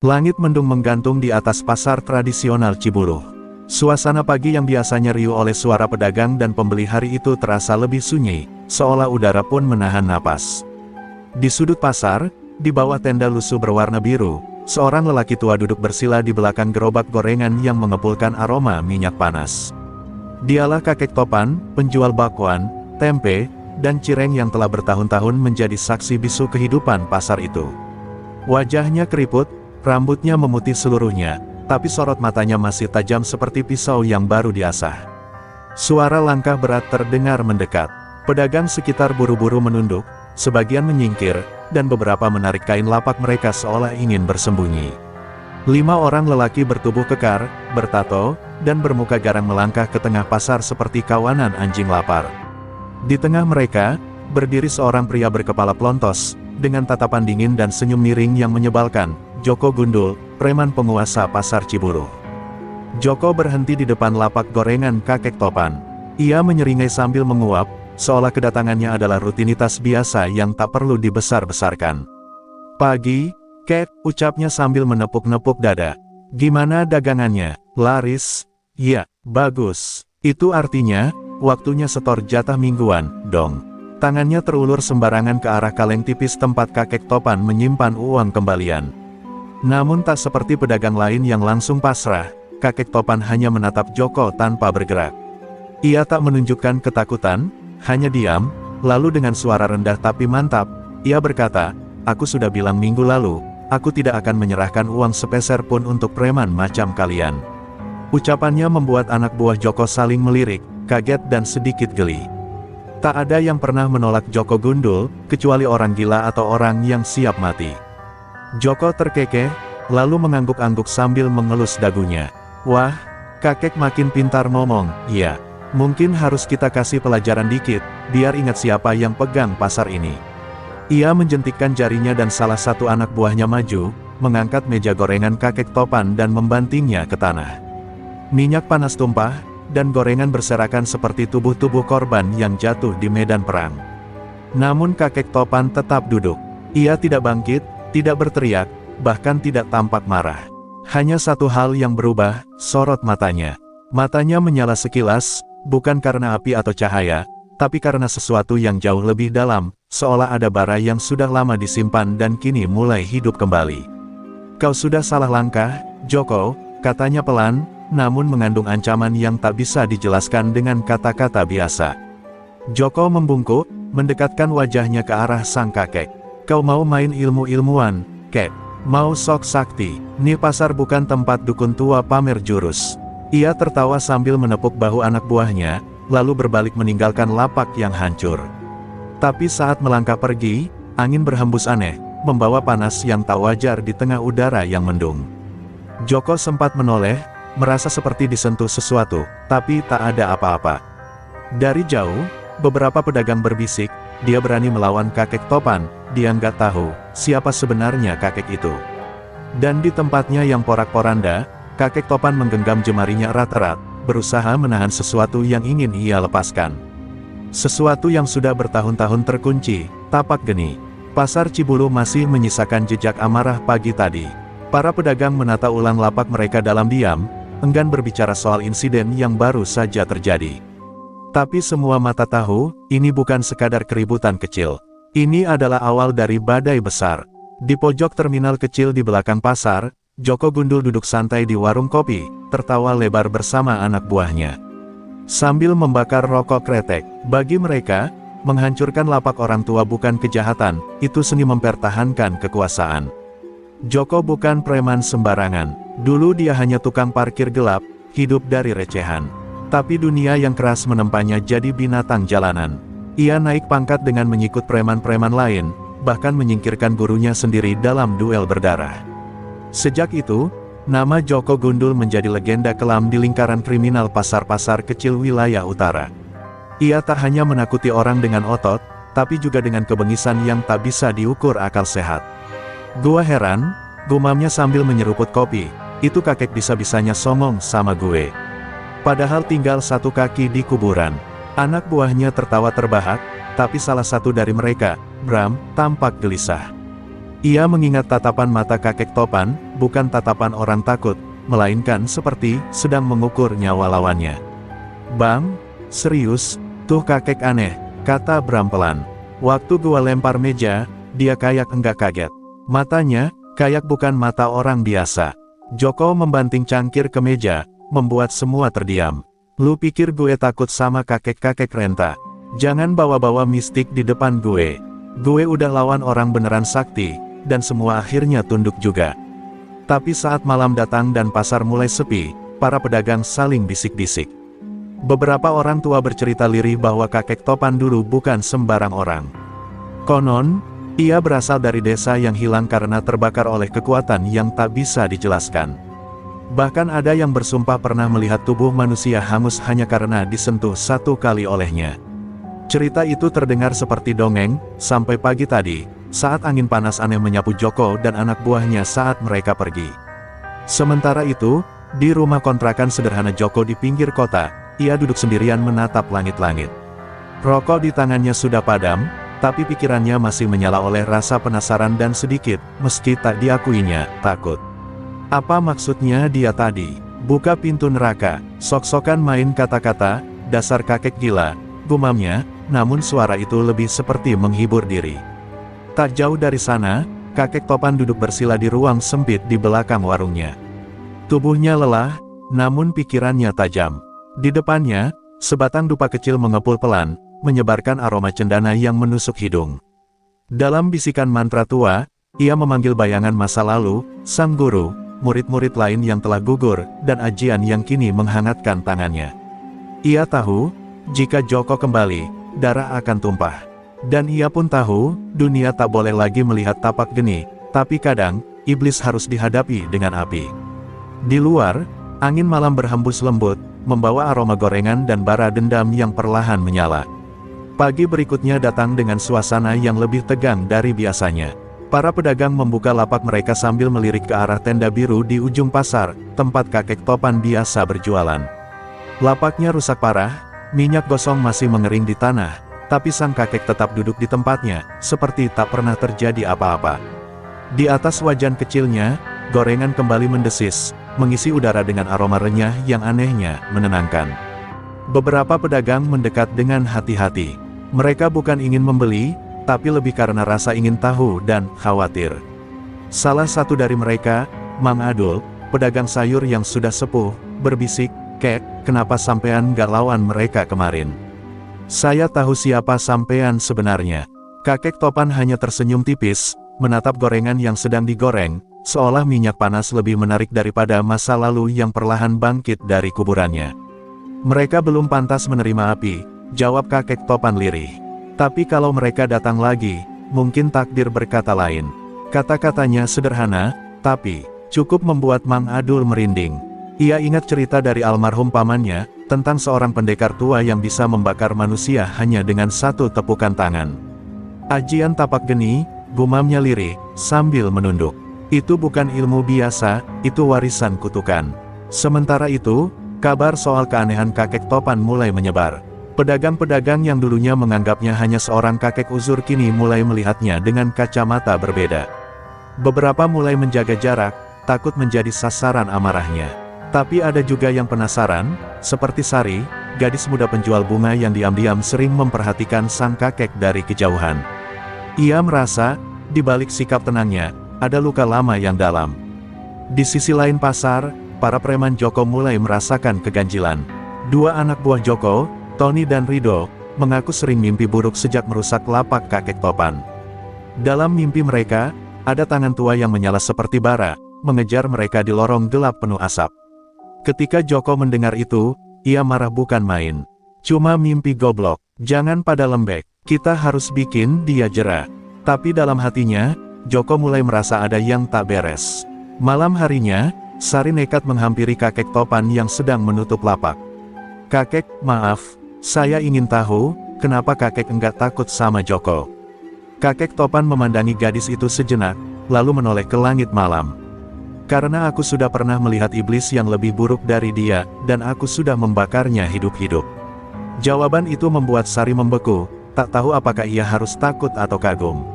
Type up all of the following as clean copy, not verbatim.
Langit mendung menggantung di atas pasar tradisional Ciburuh. Suasana pagi yang biasanya riuh oleh suara pedagang dan pembeli hari itu terasa lebih sunyi, seolah udara pun menahan napas. Di sudut pasar, di bawah tenda lusuh berwarna biru, seorang lelaki tua duduk bersila di belakang gerobak gorengan yang mengepulkan aroma minyak panas. Dialah kakek Topan, penjual bakwan, tempe, dan cireng yang telah bertahun-tahun menjadi saksi bisu kehidupan pasar itu. Wajahnya keriput, rambutnya memutih seluruhnya, tapi sorot matanya masih tajam seperti pisau yang baru diasah. Suara langkah berat terdengar mendekat. Pedagang sekitar buru-buru menunduk, sebagian menyingkir, dan beberapa menarik kain lapak mereka seolah ingin bersembunyi. 5 orang lelaki bertubuh kekar, bertato, dan bermuka garang melangkah ke tengah pasar seperti kawanan anjing lapar. Di tengah mereka, berdiri seorang pria berkepala plontos, dengan tatapan dingin dan senyum miring yang menyebalkan, Joko Gundul, preman penguasa pasar Ciburuh. Joko berhenti di depan lapak gorengan kakek Topan. Ia menyeringai sambil menguap, seolah kedatangannya adalah rutinitas biasa yang tak perlu dibesar-besarkan. "Pagi, Kek," ucapnya sambil menepuk-nepuk dada. "Gimana dagangannya? Laris?" "Ya, bagus. Itu artinya, waktunya setor jatah mingguan, dong." Tangannya terulur sembarangan ke arah kaleng tipis tempat kakek Topan menyimpan uang kembalian. Namun tak seperti pedagang lain yang langsung pasrah, kakek Topan hanya menatap Joko tanpa bergerak. Ia tak menunjukkan ketakutan, hanya diam, lalu dengan suara rendah tapi mantap, ia berkata, "Aku sudah bilang minggu lalu, aku tidak akan menyerahkan uang sepeser pun untuk preman macam kalian." Ucapannya membuat anak buah Joko saling melirik, kaget dan sedikit geli. Tak ada yang pernah menolak Joko Gundul, kecuali orang gila atau orang yang siap mati. Joko terkekeh, lalu mengangguk-angguk sambil mengelus dagunya. "Wah, kakek makin pintar ngomong. Iya, mungkin harus kita kasih pelajaran dikit, biar ingat siapa yang pegang pasar ini." Ia menjentikkan jarinya dan salah satu anak buahnya maju, mengangkat meja gorengan kakek Topan dan membantingnya ke tanah. Minyak panas tumpah, dan gorengan berserakan seperti tubuh-tubuh korban yang jatuh di medan perang. Namun kakek Topan tetap duduk. Ia tidak bangkit, tidak berteriak, bahkan tidak tampak marah. Hanya satu hal yang berubah, sorot matanya. Matanya menyala sekilas, bukan karena api atau cahaya, tapi karena sesuatu yang jauh lebih dalam, seolah ada bara yang sudah lama disimpan dan kini mulai hidup kembali. "Kau sudah salah langkah, Joko," katanya pelan, namun mengandung ancaman yang tak bisa dijelaskan dengan kata-kata biasa. Joko membungkuk, mendekatkan wajahnya ke arah sang kakek. "Kau mau main ilmu-ilmuwan, Kek? Mau sok sakti? Nih pasar bukan tempat dukun tua pamer jurus." Ia tertawa sambil menepuk bahu anak buahnya, lalu berbalik meninggalkan lapak yang hancur. Tapi saat melangkah pergi, angin berhembus aneh, membawa panas yang tak wajar di tengah udara yang mendung. Joko sempat menoleh, merasa seperti disentuh sesuatu, tapi tak ada apa-apa. Dari jauh, beberapa pedagang berbisik, dia berani melawan kakek Topan, dia nggak tahu siapa sebenarnya kakek itu. Dan di tempatnya yang porak-poranda, kakek Topan menggenggam jemarinya erat-erat, berusaha menahan sesuatu yang ingin ia lepaskan. Sesuatu yang sudah bertahun-tahun terkunci, tapak geni. Pasar Ciburuh masih menyisakan jejak amarah pagi tadi. Para pedagang menata ulang lapak mereka dalam diam, enggan berbicara soal insiden yang baru saja terjadi. Tapi semua mata tahu, ini bukan sekadar keributan kecil. Ini adalah awal dari badai besar. Di pojok terminal kecil di belakang pasar, Joko Gundul duduk santai di warung kopi, tertawa lebar bersama anak buahnya. Sambil membakar rokok kretek, bagi mereka, menghancurkan lapak orang tua bukan kejahatan, itu seni mempertahankan kekuasaan. Joko bukan preman sembarangan. Dulu dia hanya tukang parkir gelap, hidup dari recehan. Tapi dunia yang keras menempanya jadi binatang jalanan. Ia naik pangkat dengan menyikut preman-preman lain, bahkan menyingkirkan gurunya sendiri dalam duel berdarah. Sejak itu, nama Joko Gundul menjadi legenda kelam di lingkaran kriminal pasar-pasar kecil wilayah utara. Ia tak hanya menakuti orang dengan otot, tapi juga dengan kebengisan yang tak bisa diukur akal sehat. "Gua heran," gumamnya sambil menyeruput kopi, "itu kakek bisa-bisanya songong sama gue. Padahal tinggal satu kaki di kuburan." Anak buahnya tertawa terbahak, tapi salah satu dari mereka, Bram, tampak gelisah. Ia mengingat tatapan mata kakek topan, bukan tatapan orang takut, melainkan seperti sedang mengukur nyawa lawannya. "Bang, serius, tuh kakek aneh," kata Bram pelan. "Waktu gua lempar meja, dia kayak enggak kaget. Matanya, kayak bukan mata orang biasa." Joko membanting cangkir ke meja, membuat semua terdiam. "Lu pikir gue takut sama kakek-kakek renta? Jangan bawa-bawa mistik di depan gue. Gue udah lawan orang beneran sakti, dan semua akhirnya tunduk juga." Tapi saat malam datang dan pasar mulai sepi, para pedagang saling bisik-bisik. Beberapa orang tua bercerita lirih bahwa kakek topan dulu bukan sembarang orang. Konon, ia berasal dari desa yang hilang karena terbakar oleh kekuatan yang tak bisa dijelaskan. Bahkan ada yang bersumpah pernah melihat tubuh manusia hangus hanya karena disentuh satu kali olehnya. Cerita itu terdengar seperti dongeng, sampai pagi tadi, saat angin panas aneh menyapu Joko dan anak buahnya saat mereka pergi. Sementara itu, di rumah kontrakan sederhana Joko di pinggir kota, ia duduk sendirian menatap langit-langit. Rokok di tangannya sudah padam, tapi pikirannya masih menyala oleh rasa penasaran dan sedikit, meski tak diakuinya, takut. Apa maksudnya dia tadi? Buka pintu neraka, sok-sokan main kata-kata, dasar kakek gila, gumamnya, namun suara itu lebih seperti menghibur diri. Tak jauh dari sana, kakek topan duduk bersila di ruang sempit di belakang warungnya. Tubuhnya lelah, namun pikirannya tajam. Di depannya, sebatang dupa kecil mengepul pelan, menyebarkan aroma cendana yang menusuk hidung. Dalam bisikan mantra tua, ia memanggil bayangan masa lalu, sang guru, murid-murid lain yang telah gugur, dan ajian yang kini menghangatkan tangannya. Ia tahu, jika Joko kembali, darah akan tumpah. Dan ia pun tahu, dunia tak boleh lagi melihat tapak geni, tapi kadang, iblis harus dihadapi dengan api. Di luar, angin malam berhembus lembut, membawa aroma gorengan dan bara dendam yang perlahan menyala. Pagi berikutnya datang dengan suasana yang lebih tegang dari biasanya. Para pedagang membuka lapak mereka sambil melirik ke arah tenda biru di ujung pasar, tempat kakek topan biasa berjualan. Lapaknya rusak parah, minyak gosong masih mengering di tanah, tapi sang kakek tetap duduk di tempatnya, seperti tak pernah terjadi apa-apa. Di atas wajan kecilnya, gorengan kembali mendesis, mengisi udara dengan aroma renyah yang anehnya menenangkan. Beberapa pedagang mendekat dengan hati-hati. Mereka bukan ingin membeli, tapi lebih karena rasa ingin tahu dan khawatir. Salah satu dari mereka, Mang Adul, pedagang sayur yang sudah sepuh, berbisik, "Kek, kenapa sampean gak lawan mereka kemarin? Saya tahu siapa sampean sebenarnya." Kakek topan hanya tersenyum tipis, menatap gorengan yang sedang digoreng, seolah minyak panas lebih menarik daripada masa lalu yang perlahan bangkit dari kuburannya. "Mereka belum pantas menerima api," jawab kakek topan lirih. "Tapi kalau mereka datang lagi, mungkin takdir berkata lain." Kata-katanya sederhana, tapi cukup membuat Mang Adul merinding. Ia ingat cerita dari almarhum pamannya, tentang seorang pendekar tua yang bisa membakar manusia hanya dengan satu tepukan tangan. "Ajian tapak geni," gumamnya lirih, sambil menunduk. "Itu bukan ilmu biasa, itu warisan kutukan." Sementara itu, kabar soal keanehan kakek topan mulai menyebar. Pedagang-pedagang yang dulunya menganggapnya hanya seorang kakek uzur kini mulai melihatnya dengan kacamata berbeda. Beberapa mulai menjaga jarak, takut menjadi sasaran amarahnya. Tapi ada juga yang penasaran, seperti Sari, gadis muda penjual bunga yang diam-diam sering memperhatikan sang kakek dari kejauhan. Ia merasa, di balik sikap tenangnya, ada luka lama yang dalam. Di sisi lain pasar, para preman Joko mulai merasakan keganjilan. Dua anak buah Joko, Tony dan Rido, mengaku sering mimpi buruk sejak merusak lapak kakek topan. Dalam mimpi mereka, ada tangan tua yang menyala seperti bara, mengejar mereka di lorong gelap penuh asap. Ketika Joko mendengar itu, ia marah bukan main. "Cuma mimpi goblok, jangan pada lembek, kita harus bikin dia jera." Tapi dalam hatinya, Joko mulai merasa ada yang tak beres. Malam harinya, Sari nekat menghampiri kakek topan yang sedang menutup lapak. "Kakek, maaf. Saya ingin tahu, kenapa kakek enggak takut sama Joko?" Kakek topan memandangi gadis itu sejenak, lalu menoleh ke langit malam. "Karena aku sudah pernah melihat iblis yang lebih buruk dari dia, dan aku sudah membakarnya hidup-hidup." Jawaban itu membuat Sari membeku, tak tahu apakah ia harus takut atau kagum.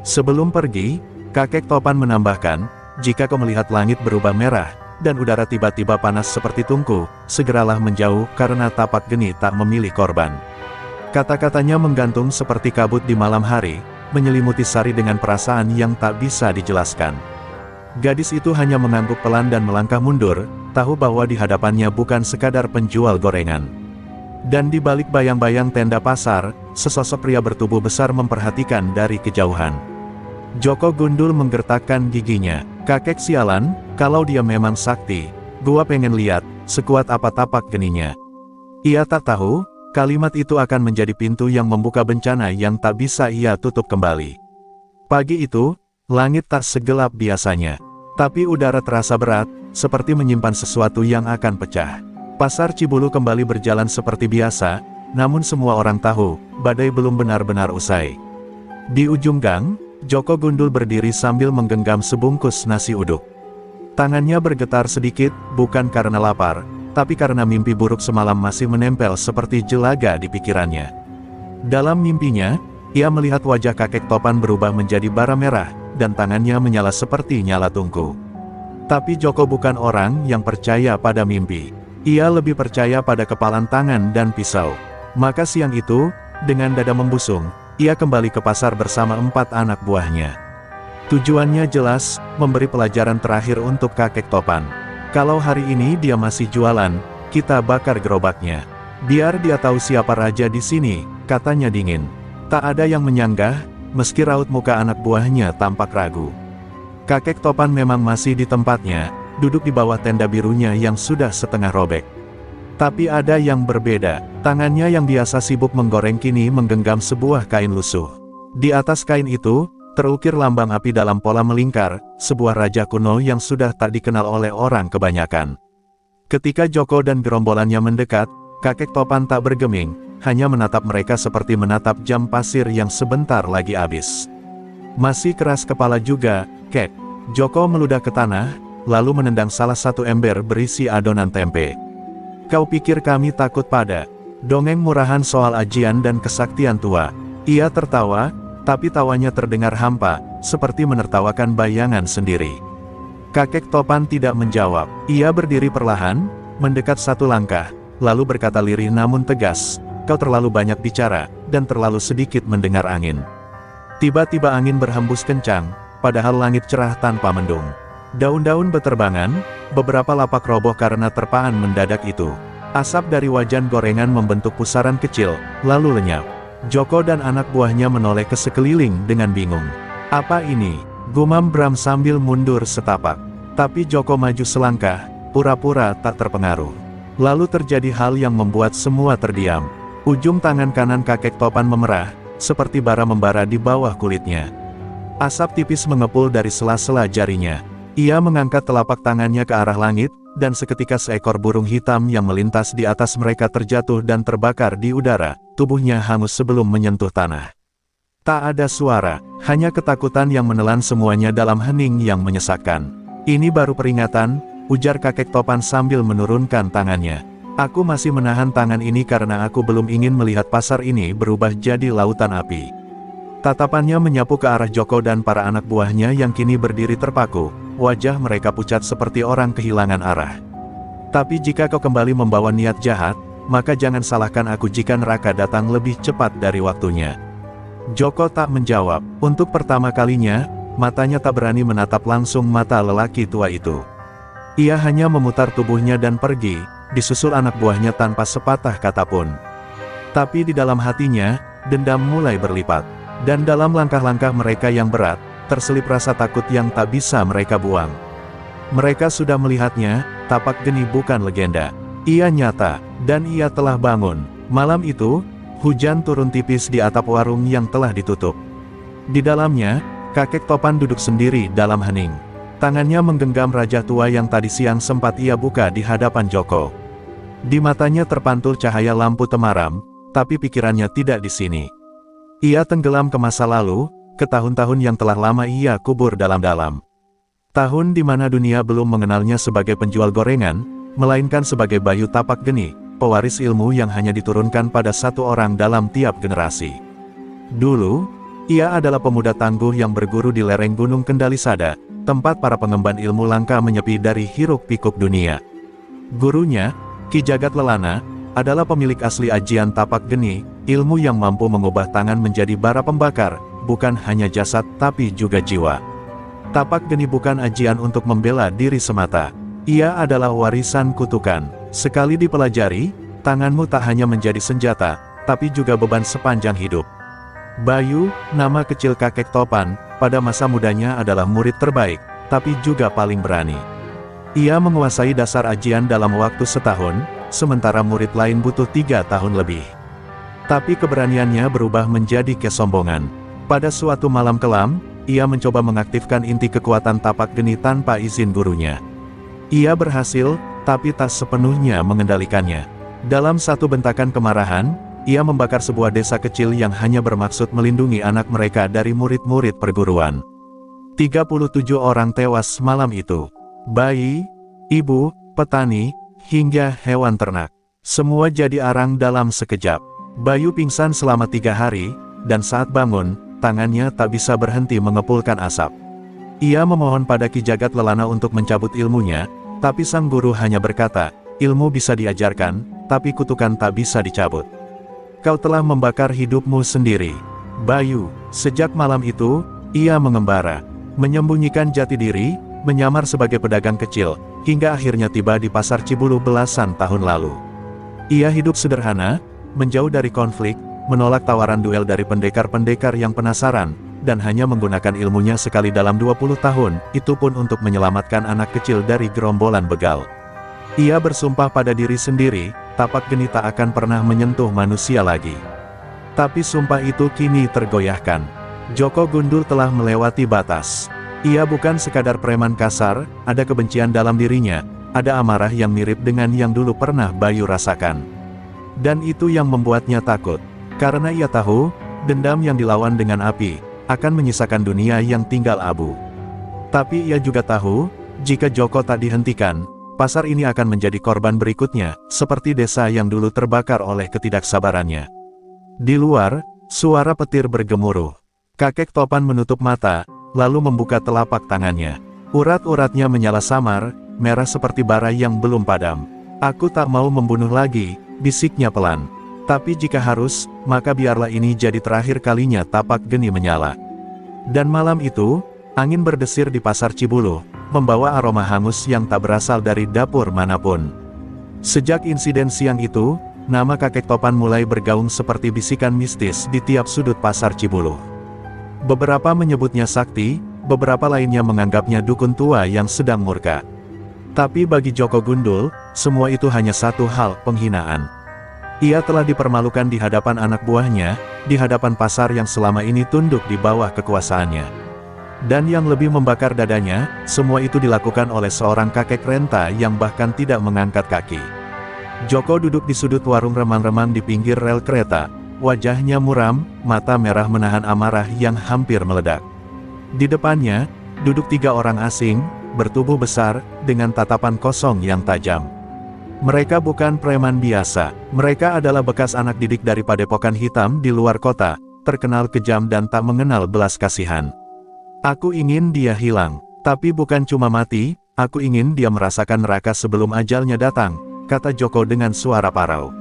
Sebelum pergi, Kakek Topan menambahkan, jika kau melihat langit berubah merah, dan udara tiba-tiba panas seperti tungku, segeralah menjauh karena tapak geni tak memilih korban. Kata-katanya menggantung seperti kabut di malam hari, menyelimuti Sari dengan perasaan yang tak bisa dijelaskan. Gadis itu hanya mengangguk pelan dan melangkah mundur, tahu bahwa di hadapannya bukan sekadar penjual gorengan. Dan di balik bayang-bayang tenda pasar, sesosok pria bertubuh besar memperhatikan dari kejauhan. Joko Gundul menggertakkan giginya. Kakek sialan, kalau dia memang sakti, gua pengen lihat, sekuat apa tapak geninya. Ia tak tahu, kalimat itu akan menjadi pintu yang membuka bencana yang tak bisa ia tutup kembali. Pagi itu, langit tak segelap biasanya. Tapi udara terasa berat, seperti menyimpan sesuatu yang akan pecah. Pasar Cibulu kembali berjalan seperti biasa, namun semua orang tahu, badai belum benar-benar usai. Di ujung gang, Joko Gundul berdiri sambil menggenggam sebungkus nasi uduk. Tangannya bergetar sedikit, bukan karena lapar, tapi karena mimpi buruk semalam masih menempel seperti jelaga di pikirannya. Dalam mimpinya, ia melihat wajah kakek Topan berubah menjadi bara merah, dan tangannya menyala seperti nyala tungku. Tapi Joko bukan orang yang percaya pada mimpi. Ia lebih percaya pada kepalan tangan dan pisau. Maka siang itu, dengan dada membusung, ia kembali ke pasar bersama 4 anak buahnya. Tujuannya jelas, memberi pelajaran terakhir untuk kakek Topan. Kalau hari ini dia masih jualan, kita bakar gerobaknya. Biar dia tahu siapa raja di sini, katanya dingin. Tak ada yang menyanggah, meski raut muka anak buahnya tampak ragu. Kakek Topan memang masih di tempatnya, duduk di bawah tenda birunya yang sudah setengah robek. Tapi ada yang berbeda, tangannya yang biasa sibuk menggoreng kini menggenggam sebuah kain lusuh. Di atas kain itu, terukir lambang api dalam pola melingkar, sebuah raja kuno yang sudah tak dikenal oleh orang kebanyakan. Ketika Joko dan gerombolannya mendekat, kakek Topan tak bergeming, hanya menatap mereka seperti menatap jam pasir yang sebentar lagi habis. Masih keras kepala juga, kek. Joko meludah ke tanah, lalu menendang salah satu ember berisi adonan tempe. Kau pikir kami takut pada dongeng murahan soal ajian dan kesaktian tua? Ia tertawa, tapi tawanya terdengar hampa, seperti menertawakan bayangan sendiri. Kakek Topan tidak menjawab. Ia berdiri perlahan, mendekat 1 langkah, lalu berkata lirih namun tegas, kau terlalu banyak bicara, dan terlalu sedikit mendengar angin. Tiba-tiba angin berhembus kencang, padahal langit cerah tanpa mendung. Daun-daun beterbangan, beberapa lapak roboh karena terpaan mendadak itu. Asap dari wajan gorengan membentuk pusaran kecil, lalu lenyap. Joko dan anak buahnya menoleh ke sekeliling dengan bingung. Apa ini? Gumam Bram sambil mundur setapak. Tapi Joko maju selangkah, pura-pura tak terpengaruh. Lalu terjadi hal yang membuat semua terdiam. Ujung tangan kanan kakek Topan memerah, seperti bara membara di bawah kulitnya. Asap tipis mengepul dari sela-sela jarinya. Ia mengangkat telapak tangannya ke arah langit, dan seketika seekor burung hitam yang melintas di atas mereka terjatuh dan terbakar di udara, tubuhnya hangus sebelum menyentuh tanah. Tak ada suara, hanya ketakutan yang menelan semuanya dalam hening yang menyesakkan. Ini baru peringatan, ujar kakek Topan sambil menurunkan tangannya. Aku masih menahan tangan ini karena aku belum ingin melihat pasar ini berubah jadi lautan api. Tatapannya menyapu ke arah Joko dan para anak buahnya yang kini berdiri terpaku, wajah mereka pucat seperti orang kehilangan arah. Tapi jika kau kembali membawa niat jahat, maka jangan salahkan aku jika neraka datang lebih cepat dari waktunya. Joko tak menjawab. Untuk pertama kalinya, matanya tak berani menatap langsung mata lelaki tua itu. Ia hanya memutar tubuhnya dan pergi, disusul anak buahnya tanpa sepatah kata pun. Tapi di dalam hatinya, dendam mulai berlipat. Dan dalam langkah-langkah mereka yang berat, terselip rasa takut yang tak bisa mereka buang. Mereka sudah melihatnya, tapak geni bukan legenda. Ia nyata, dan ia telah bangun. Malam itu, hujan turun tipis di atap warung yang telah ditutup. Di dalamnya, kakek Topan duduk sendiri dalam hening. Tangannya menggenggam raja tua yang tadi siang sempat ia buka di hadapan Joko. Di matanya terpantul cahaya lampu temaram, tapi pikirannya tidak di sini. Ia tenggelam ke masa lalu, ke tahun-tahun yang telah lama ia kubur dalam-dalam. Tahun di mana dunia belum mengenalnya sebagai penjual gorengan, melainkan sebagai Bayu Tapak Geni, pewaris ilmu yang hanya diturunkan pada 1 orang dalam tiap generasi. Dulu, Ia adalah pemuda tangguh yang berguru di lereng Gunung Kendalisada, tempat para pengemban ilmu langka menyepi dari hiruk-pikuk dunia. Gurunya, Ki Jagat Lelana, adalah pemilik asli ajian tapak geni, ilmu yang mampu mengubah tangan menjadi bara pembakar, bukan hanya jasad tapi juga jiwa. Tapak geni bukan ajian untuk membela diri semata. Ia adalah warisan kutukan. Sekali dipelajari, tanganmu tak hanya menjadi senjata, tapi juga beban sepanjang hidup. Bayu, nama kecil kakek topan, pada masa mudanya adalah murid terbaik, tapi juga paling berani. Ia menguasai dasar ajian dalam waktu setahun, sementara murid lain butuh 3 tahun lebih. Tapi keberaniannya berubah menjadi kesombongan. Pada suatu malam kelam, ia mencoba mengaktifkan inti kekuatan tapak geni tanpa izin gurunya. Ia berhasil, tapi tak sepenuhnya mengendalikannya. Dalam satu bentakan kemarahan, ia membakar sebuah desa kecil yang hanya bermaksud melindungi anak mereka dari murid-murid perguruan. 37 orang tewas malam itu. Bayi, ibu, petani, hingga hewan ternak. Semua jadi arang dalam sekejap. Bayu pingsan selama 3 hari, dan saat bangun, tangannya tak bisa berhenti mengepulkan asap. Ia memohon pada Ki Jagat Lelana untuk mencabut ilmunya, tapi sang guru hanya berkata, ilmu bisa diajarkan, tapi kutukan tak bisa dicabut. Kau telah membakar hidupmu sendiri. Bayu, sejak malam itu, ia mengembara, menyembunyikan jati diri, menyamar sebagai pedagang kecil, hingga akhirnya tiba di pasar Cibulu belasan tahun lalu. Ia hidup sederhana, menjauh dari konflik, menolak tawaran duel dari pendekar-pendekar yang penasaran, dan hanya menggunakan ilmunya sekali dalam 20 tahun, itu pun untuk menyelamatkan anak kecil dari gerombolan begal. Ia bersumpah pada diri sendiri, tapak geni tak akan pernah menyentuh manusia lagi. Tapi sumpah itu kini tergoyahkan. Joko Gundul telah melewati batas. Ia bukan sekadar preman kasar, ada kebencian dalam dirinya, ada amarah yang mirip dengan yang dulu pernah Bayu rasakan. Dan itu yang membuatnya takut. Karena ia tahu, dendam yang dilawan dengan api, akan menyisakan dunia yang tinggal abu. Tapi ia juga tahu, jika Joko tak dihentikan, pasar ini akan menjadi korban berikutnya, seperti desa yang dulu terbakar oleh ketidaksabarannya. Di luar, suara petir bergemuruh. Kakek topan menutup mata, lalu membuka telapak tangannya. Urat-uratnya menyala samar, merah seperti bara yang belum padam. Aku tak mau membunuh lagi, bisiknya pelan. Tapi jika harus, maka biarlah ini jadi terakhir kalinya tapak geni menyala. Dan malam itu, angin berdesir di pasar Cibulu, membawa aroma hangus yang tak berasal dari dapur manapun. Sejak insiden siang itu, nama kakek topan mulai bergaung seperti bisikan mistis di tiap sudut pasar Cibulu. Beberapa menyebutnya sakti, beberapa lainnya menganggapnya dukun tua yang sedang murka. Tapi bagi Joko Gundul, semua itu hanya satu hal, penghinaan. Ia telah dipermalukan di hadapan anak buahnya, di hadapan pasar yang selama ini tunduk di bawah kekuasaannya. Dan yang lebih membakar dadanya, semua itu dilakukan oleh seorang kakek renta yang bahkan tidak mengangkat kaki. Joko duduk di sudut warung remang-remang di pinggir rel kereta, wajahnya muram, mata merah menahan amarah yang hampir meledak. Di depannya, duduk 3 orang asing, bertubuh besar, dengan tatapan kosong yang tajam. Mereka bukan preman biasa, mereka adalah bekas anak didik dari padepokan hitam di luar kota, terkenal kejam dan tak mengenal belas kasihan. Aku ingin dia hilang, tapi bukan cuma mati, aku ingin dia merasakan neraka sebelum ajalnya datang, kata Joko dengan suara parau.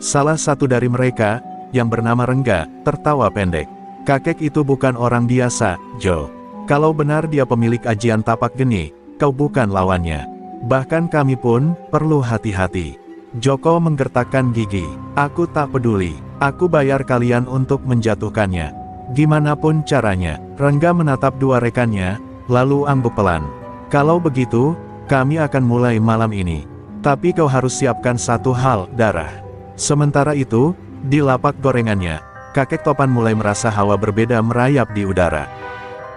Salah satu dari mereka, yang bernama Rengga, tertawa pendek. Kakek itu bukan orang biasa, Jo. Kalau benar dia pemilik ajian tapak geni, kau bukan lawannya. Bahkan kami pun, perlu hati-hati. Joko menggertakkan gigi. Aku tak peduli. Aku bayar kalian untuk menjatuhkannya. Gimanapun caranya. Rengga menatap 2 rekannya, lalu angguk pelan. Kalau begitu, kami akan mulai malam ini. Tapi kau harus siapkan satu hal, darah. Sementara itu, di lapak gorengannya, kakek topan mulai merasa hawa berbeda merayap di udara.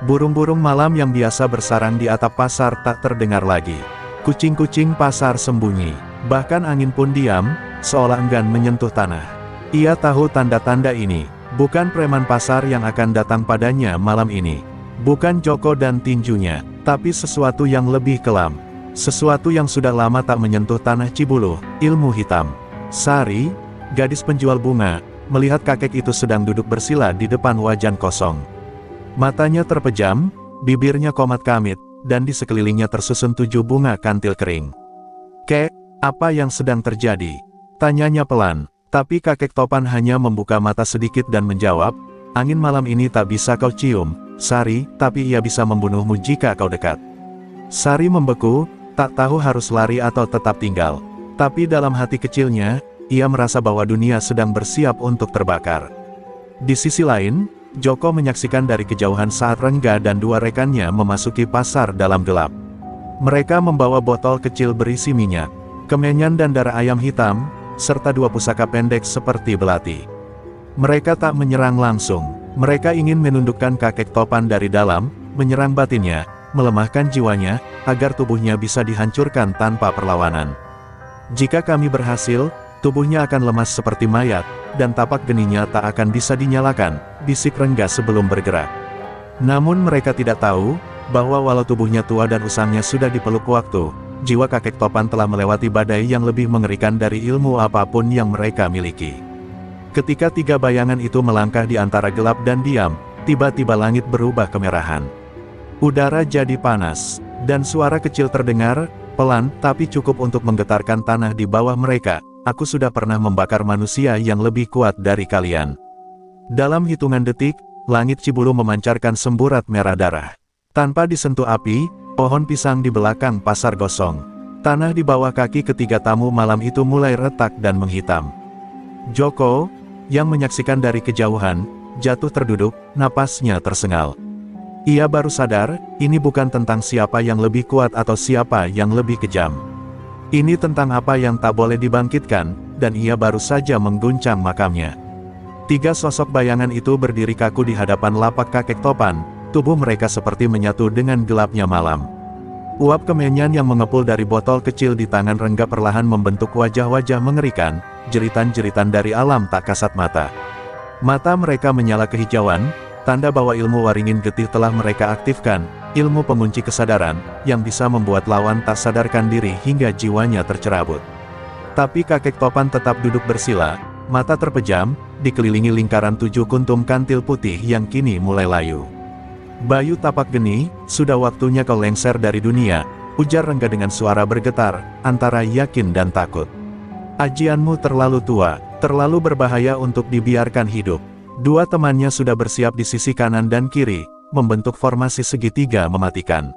Burung-burung malam yang biasa bersarang di atap pasar tak terdengar lagi. Kucing-kucing pasar sembunyi, bahkan angin pun diam, seolah enggan menyentuh tanah. Ia tahu tanda-tanda ini, bukan preman pasar yang akan datang padanya malam ini. Bukan Joko dan tinjunya, tapi sesuatu yang lebih kelam. Sesuatu yang sudah lama tak menyentuh tanah Cibulu, ilmu hitam. Sari, gadis penjual bunga, melihat kakek itu sedang duduk bersila di depan wajan kosong. Matanya terpejam, bibirnya komat kamit, dan di sekelilingnya tersusun 7 bunga kantil kering. "Kek, apa yang sedang terjadi?" tanyanya pelan, tapi kakek topan hanya membuka mata sedikit dan menjawab, "Angin malam ini tak bisa kau cium, Sari, tapi ia bisa membunuhmu jika kau dekat." Sari membeku, tak tahu harus lari atau tetap tinggal. Tapi dalam hati kecilnya, ia merasa bahwa dunia sedang bersiap untuk terbakar. Di sisi lain, Joko menyaksikan dari kejauhan saat Rengga dan 2 rekannya memasuki pasar dalam gelap. Mereka membawa botol kecil berisi minyak, kemenyan dan darah ayam hitam, serta 2 pusaka pendek seperti belati. Mereka tak menyerang langsung. Mereka ingin menundukkan kakek topan dari dalam, menyerang batinnya, melemahkan jiwanya, agar tubuhnya bisa dihancurkan tanpa perlawanan. "Jika kami berhasil, tubuhnya akan lemas seperti mayat, dan tapak geninya tak akan bisa dinyalakan," bisik Rengga sebelum bergerak. Namun mereka tidak tahu, bahwa walau tubuhnya tua dan usangnya sudah dipeluk waktu, jiwa kakek topan telah melewati badai yang lebih mengerikan dari ilmu apapun yang mereka miliki. Ketika 3 bayangan itu melangkah di antara gelap dan diam, tiba-tiba langit berubah kemerahan. Udara jadi panas, dan suara kecil terdengar, pelan tapi cukup untuk menggetarkan tanah di bawah mereka. "Aku sudah pernah membakar manusia yang lebih kuat dari kalian." Dalam hitungan detik, langit Cibulu memancarkan semburat merah darah. Tanpa disentuh api, pohon pisang di belakang pasar gosong. Tanah di bawah kaki ketiga tamu malam itu mulai retak dan menghitam. Joko, yang menyaksikan dari kejauhan, jatuh terduduk, napasnya tersengal. Ia baru sadar, ini bukan tentang siapa yang lebih kuat atau siapa yang lebih kejam. Ini tentang apa yang tak boleh dibangkitkan, dan ia baru saja mengguncang makamnya. 3 sosok bayangan itu berdiri kaku di hadapan lapak kakek topan, tubuh mereka seperti menyatu dengan gelapnya malam. Uap kemenyan yang mengepul dari botol kecil di tangan Rengga perlahan membentuk wajah-wajah mengerikan, jeritan-jeritan dari alam tak kasat mata. Mata mereka menyala kehijauan, tanda bahwa ilmu waringin getih telah mereka aktifkan, ilmu pengunci kesadaran, yang bisa membuat lawan tak sadarkan diri hingga jiwanya tercerabut. Tapi kakek topan tetap duduk bersila, mata terpejam, dikelilingi lingkaran 7 kuntum kantil putih yang kini mulai layu. "Bayu tapak geni, sudah waktunya kau lengser dari dunia," ujar Rengga dengan suara bergetar, antara yakin dan takut. "Ajianmu terlalu tua, terlalu berbahaya untuk dibiarkan hidup." 2 temannya sudah bersiap di sisi kanan dan kiri, membentuk formasi segitiga mematikan.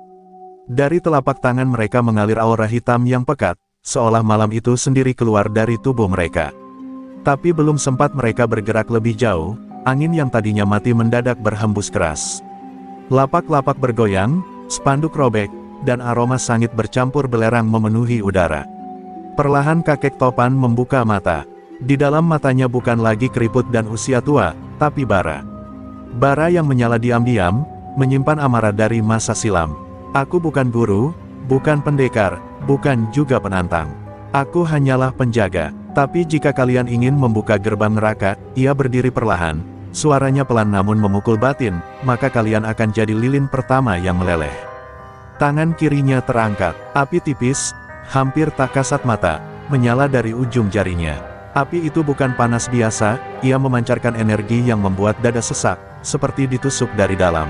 Dari telapak tangan mereka mengalir aura hitam yang pekat, seolah malam itu sendiri keluar dari tubuh mereka. Tapi belum sempat mereka bergerak lebih jauh, angin yang tadinya mati mendadak berhembus keras. Lapak-lapak bergoyang, spanduk robek, dan aroma sangit bercampur belerang memenuhi udara. Perlahan kakek topan membuka mata. Di dalam matanya bukan lagi keriput dan usia tua, tapi bara. Bara yang menyala diam-diam, menyimpan amarah dari masa silam. "Aku bukan guru, bukan pendekar, bukan juga penantang. Aku hanyalah penjaga. Tapi jika kalian ingin membuka gerbang neraka," ia berdiri perlahan. Suaranya pelan namun memukul batin, "maka kalian akan jadi lilin pertama yang meleleh." Tangan kirinya terangkat, api tipis, hampir tak kasat mata, menyala dari ujung jarinya. Api itu bukan panas biasa, ia memancarkan energi yang membuat dada sesak, seperti ditusuk dari dalam.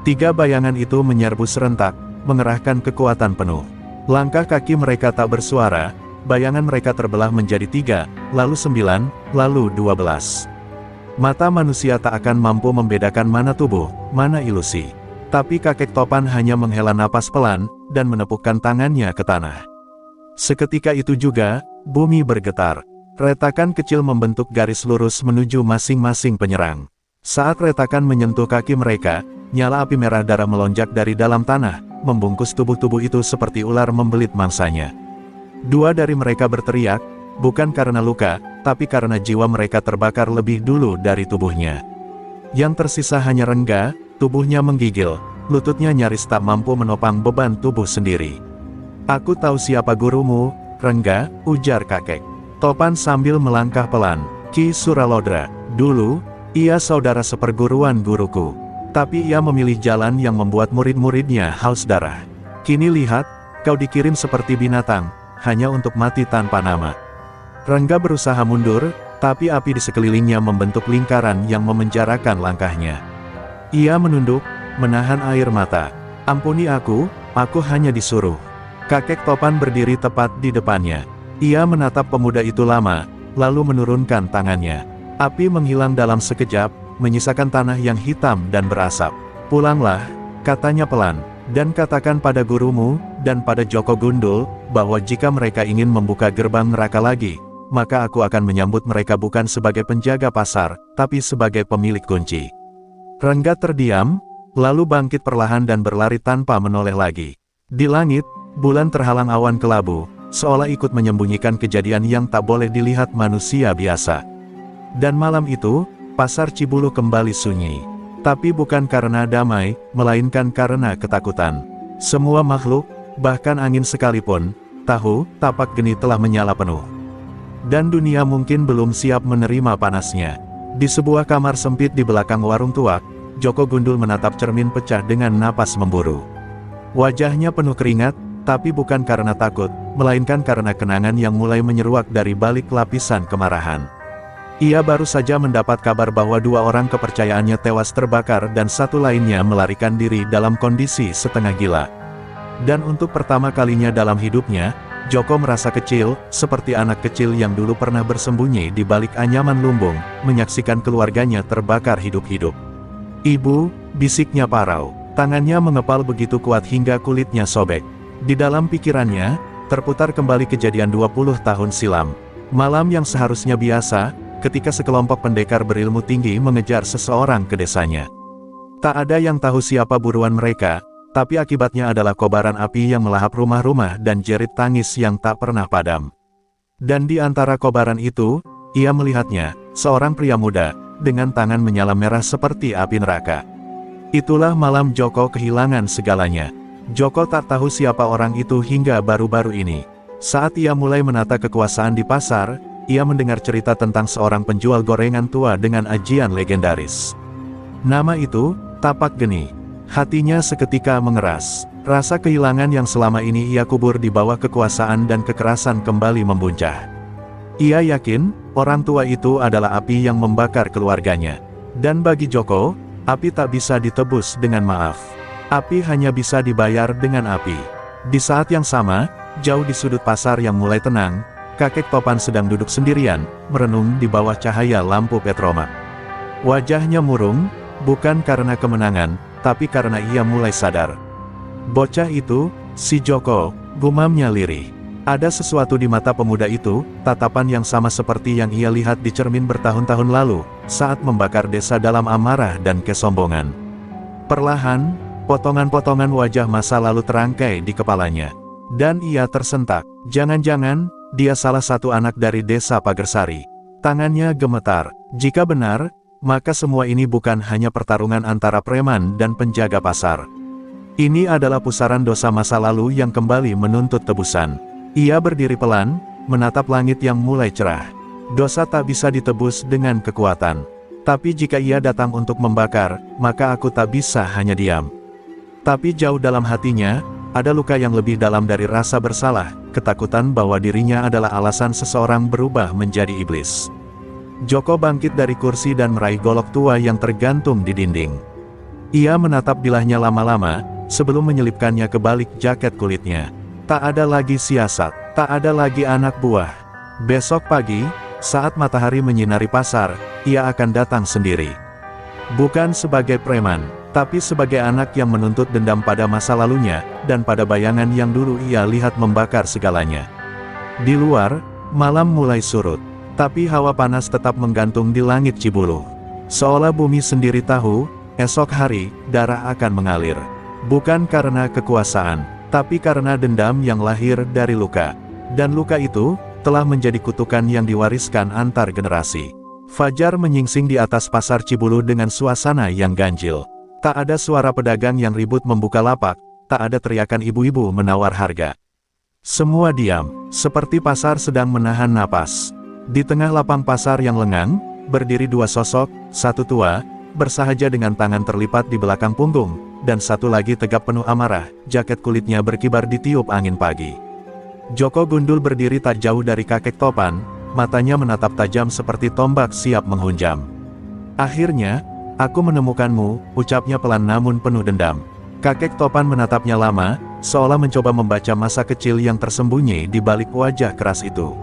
3 bayangan itu menyerbu serentak, mengerahkan kekuatan penuh. Langkah kaki mereka tak bersuara, bayangan mereka terbelah menjadi 3, lalu 9, lalu 12. Mata manusia tak akan mampu membedakan mana tubuh, mana ilusi. Tapi kakek topan hanya menghela napas pelan, dan menepukkan tangannya ke tanah. Seketika itu juga, bumi bergetar. Retakan kecil membentuk garis lurus menuju masing-masing penyerang. Saat retakan menyentuh kaki mereka, nyala api merah darah melonjak dari dalam tanah, membungkus tubuh-tubuh itu seperti ular membelit mangsanya. 2 dari mereka berteriak, bukan karena luka, tapi karena jiwa mereka terbakar lebih dulu dari tubuhnya. Yang tersisa hanya Rengga, tubuhnya menggigil, lututnya nyaris tak mampu menopang beban tubuh sendiri. "Aku tahu siapa gurumu, Rengga," ujar kakek topan sambil melangkah pelan. "Ki Suralodra. Dulu, ia saudara seperguruan guruku. Tapi ia memilih jalan yang membuat murid-muridnya haus darah. Kini lihat, kau dikirim seperti binatang, hanya untuk mati tanpa nama." Rengga berusaha mundur, Tapi api di sekelilingnya membentuk lingkaran yang memenjarakan langkahnya. Ia menunduk, menahan air mata. Ampuni aku hanya disuruh. Kakek topan berdiri tepat di depannya. Ia menatap pemuda itu lama, lalu menurunkan tangannya. Api menghilang dalam sekejap, menyisakan tanah yang hitam dan berasap. Pulanglah, katanya pelan, dan katakan pada gurumu, dan pada Joko Gundul, bahwa jika mereka ingin membuka gerbang neraka lagi, maka aku akan menyambut mereka bukan sebagai penjaga pasar, tapi sebagai pemilik kunci. Renggat terdiam, lalu bangkit perlahan dan berlari tanpa menoleh lagi. Di langit, bulan terhalang awan kelabu, seolah ikut menyembunyikan kejadian yang tak boleh dilihat manusia biasa. Dan malam itu, pasar Cibulu kembali sunyi. Tapi bukan karena damai, melainkan karena ketakutan. Semua makhluk, bahkan angin sekalipun, tahu, tapak geni telah menyala penuh. Dan dunia mungkin belum siap menerima panasnya. Di sebuah kamar sempit di belakang warung tuak, Joko Gundul menatap cermin pecah dengan napas memburu. Wajahnya penuh keringat, tapi bukan karena takut, melainkan karena kenangan yang mulai menyeruak dari balik lapisan kemarahan. Ia baru saja mendapat kabar bahwa 2 orang kepercayaannya tewas terbakar dan 1 lainnya melarikan diri dalam kondisi setengah gila. Dan untuk pertama kalinya dalam hidupnya, Joko merasa kecil, seperti anak kecil yang dulu pernah bersembunyi di balik anyaman lumbung, menyaksikan keluarganya terbakar hidup-hidup. "Ibu," bisiknya parau. Tangannya mengepal begitu kuat hingga kulitnya sobek. Di dalam pikirannya, terputar kembali kejadian 20 tahun silam. Malam yang seharusnya biasa, ketika sekelompok pendekar berilmu tinggi mengejar seseorang ke desanya. Tak ada yang tahu siapa buruan mereka, tapi akibatnya adalah kobaran api yang melahap rumah-rumah dan jerit tangis yang tak pernah padam. Dan di antara kobaran itu, ia melihatnya, seorang pria muda, dengan tangan menyala merah seperti api neraka. Itulah malam Joko kehilangan segalanya. Joko tak tahu siapa orang itu hingga baru-baru ini. Saat ia mulai menata kekuasaan di pasar, ia mendengar cerita tentang seorang penjual gorengan tua dengan ajian legendaris. Nama itu, Tapak Geni. Hatinya seketika mengeras. Rasa kehilangan yang selama ini ia kubur di bawah kekuasaan dan kekerasan kembali membuncah. Ia yakin, orang tua itu adalah api yang membakar keluarganya. Dan bagi Joko, api tak bisa ditebus dengan maaf. Api hanya bisa dibayar dengan api. Di saat yang sama, jauh di sudut pasar yang mulai tenang, kakek topan sedang duduk sendirian, merenung di bawah cahaya lampu petromak. Wajahnya murung, bukan karena kemenangan, tapi karena ia mulai sadar. Bocah itu, si Joko, gumamnya lirih. Ada sesuatu di mata pemuda itu, tatapan yang sama seperti yang ia lihat di cermin bertahun-tahun lalu, saat membakar desa dalam amarah dan kesombongan. Perlahan, potongan-potongan wajah masa lalu terangkai di kepalanya. Dan ia tersentak. Jangan-jangan, dia salah satu anak dari desa Pagersari. Tangannya gemetar. Jika benar, maka semua ini bukan hanya pertarungan antara preman dan penjaga pasar. Ini adalah pusaran dosa masa lalu yang kembali menuntut tebusan. Ia berdiri pelan, menatap langit yang mulai cerah. Dosa tak bisa ditebus dengan kekuatan. Tapi jika ia datang untuk membakar, maka aku tak bisa hanya diam. Tapi jauh dalam hatinya, ada luka yang lebih dalam dari rasa bersalah, ketakutan bahwa dirinya adalah alasan seseorang berubah menjadi iblis. Joko bangkit dari kursi dan meraih golok tua yang tergantung di dinding. Ia menatap bilahnya lama-lama, sebelum menyelipkannya ke balik jaket kulitnya. Tak ada lagi siasat, tak ada lagi anak buah. Besok pagi, saat matahari menyinari pasar, ia akan datang sendiri. Bukan sebagai preman, tapi sebagai anak yang menuntut dendam pada masa lalunya, dan pada bayangan yang dulu ia lihat membakar segalanya. Di luar, malam mulai surut, tapi hawa panas tetap menggantung di langit Cibulu. Seolah bumi sendiri tahu, esok hari, darah akan mengalir. Bukan karena kekuasaan, tapi karena dendam yang lahir dari luka. Dan luka itu, telah menjadi kutukan yang diwariskan antar generasi. Fajar menyingsing di atas pasar Cibulu dengan suasana yang ganjil. Tak ada suara pedagang yang ribut membuka lapak, tak ada teriakan ibu-ibu menawar harga. Semua diam, seperti pasar sedang menahan napas. Di tengah lapang pasar yang lengang, berdiri 2 sosok, satu tua, bersahaja dengan tangan terlipat di belakang punggung, dan satu lagi tegap penuh amarah, jaket kulitnya berkibar ditiup angin pagi. Joko Gundul berdiri tak jauh dari kakek topan, matanya menatap tajam seperti tombak siap menghunjam. "Akhirnya, aku menemukanmu," ucapnya pelan namun penuh dendam. Kakek topan menatapnya lama, seolah mencoba membaca masa kecil yang tersembunyi di balik wajah keras itu.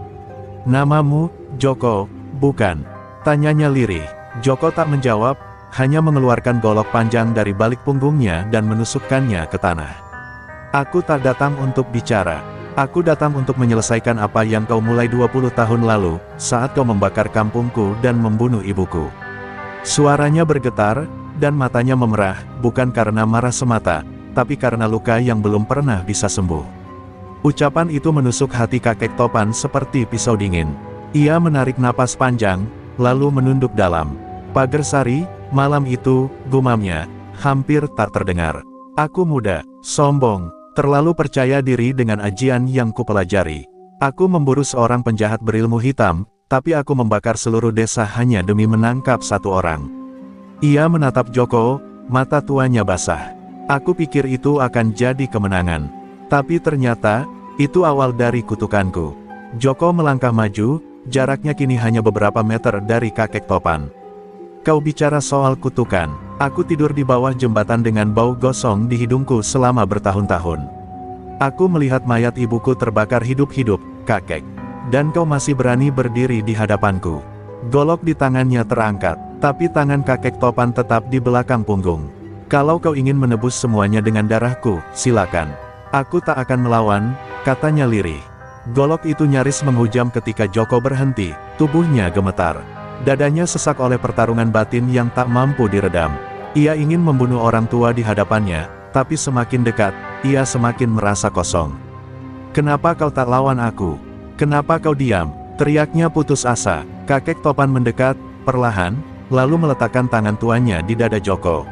"Namamu, Joko, bukan?" tanyanya lirih. Joko tak menjawab, hanya mengeluarkan golok panjang dari balik punggungnya dan menusukkannya ke tanah. "Aku tak datang untuk bicara. Aku datang untuk menyelesaikan apa yang kau mulai 20 tahun lalu, saat kau membakar kampungku dan membunuh ibuku." Suaranya bergetar, dan matanya memerah, bukan karena marah semata, tapi karena luka yang belum pernah bisa sembuh. Ucapan itu menusuk hati kakek topan seperti pisau dingin. Ia menarik napas panjang, lalu menunduk dalam. "Pagersari, malam itu," gumamnya, hampir tak terdengar. "Aku muda, sombong, terlalu percaya diri dengan ajian yang kupelajari. Aku memburu seorang penjahat berilmu hitam, tapi aku membakar seluruh desa hanya demi menangkap satu orang." Ia menatap Joko, mata tuanya basah. "Aku pikir itu akan jadi kemenangan. Tapi ternyata, itu awal dari kutukanku." Joko melangkah maju, jaraknya kini hanya beberapa meter dari kakek topan. "Kau bicara soal kutukan. Aku tidur di bawah jembatan dengan bau gosong di hidungku selama bertahun-tahun. Aku melihat mayat ibuku terbakar hidup-hidup, kakek. Dan kau masih berani berdiri di hadapanku." Golok di tangannya terangkat, tapi tangan kakek topan tetap di belakang punggung. "Kalau kau ingin menebus semuanya dengan darahku, silakan. Aku tak akan melawan," katanya lirih. Golok itu nyaris menghujam ketika Joko berhenti, tubuhnya gemetar. Dadanya sesak oleh pertarungan batin yang tak mampu diredam. Ia ingin membunuh orang tua di hadapannya, tapi semakin dekat, ia semakin merasa kosong. "Kenapa kau tak lawan aku? Kenapa kau diam?" teriaknya putus asa. Kakek topan mendekat, perlahan, lalu meletakkan tangan tuanya di dada Joko.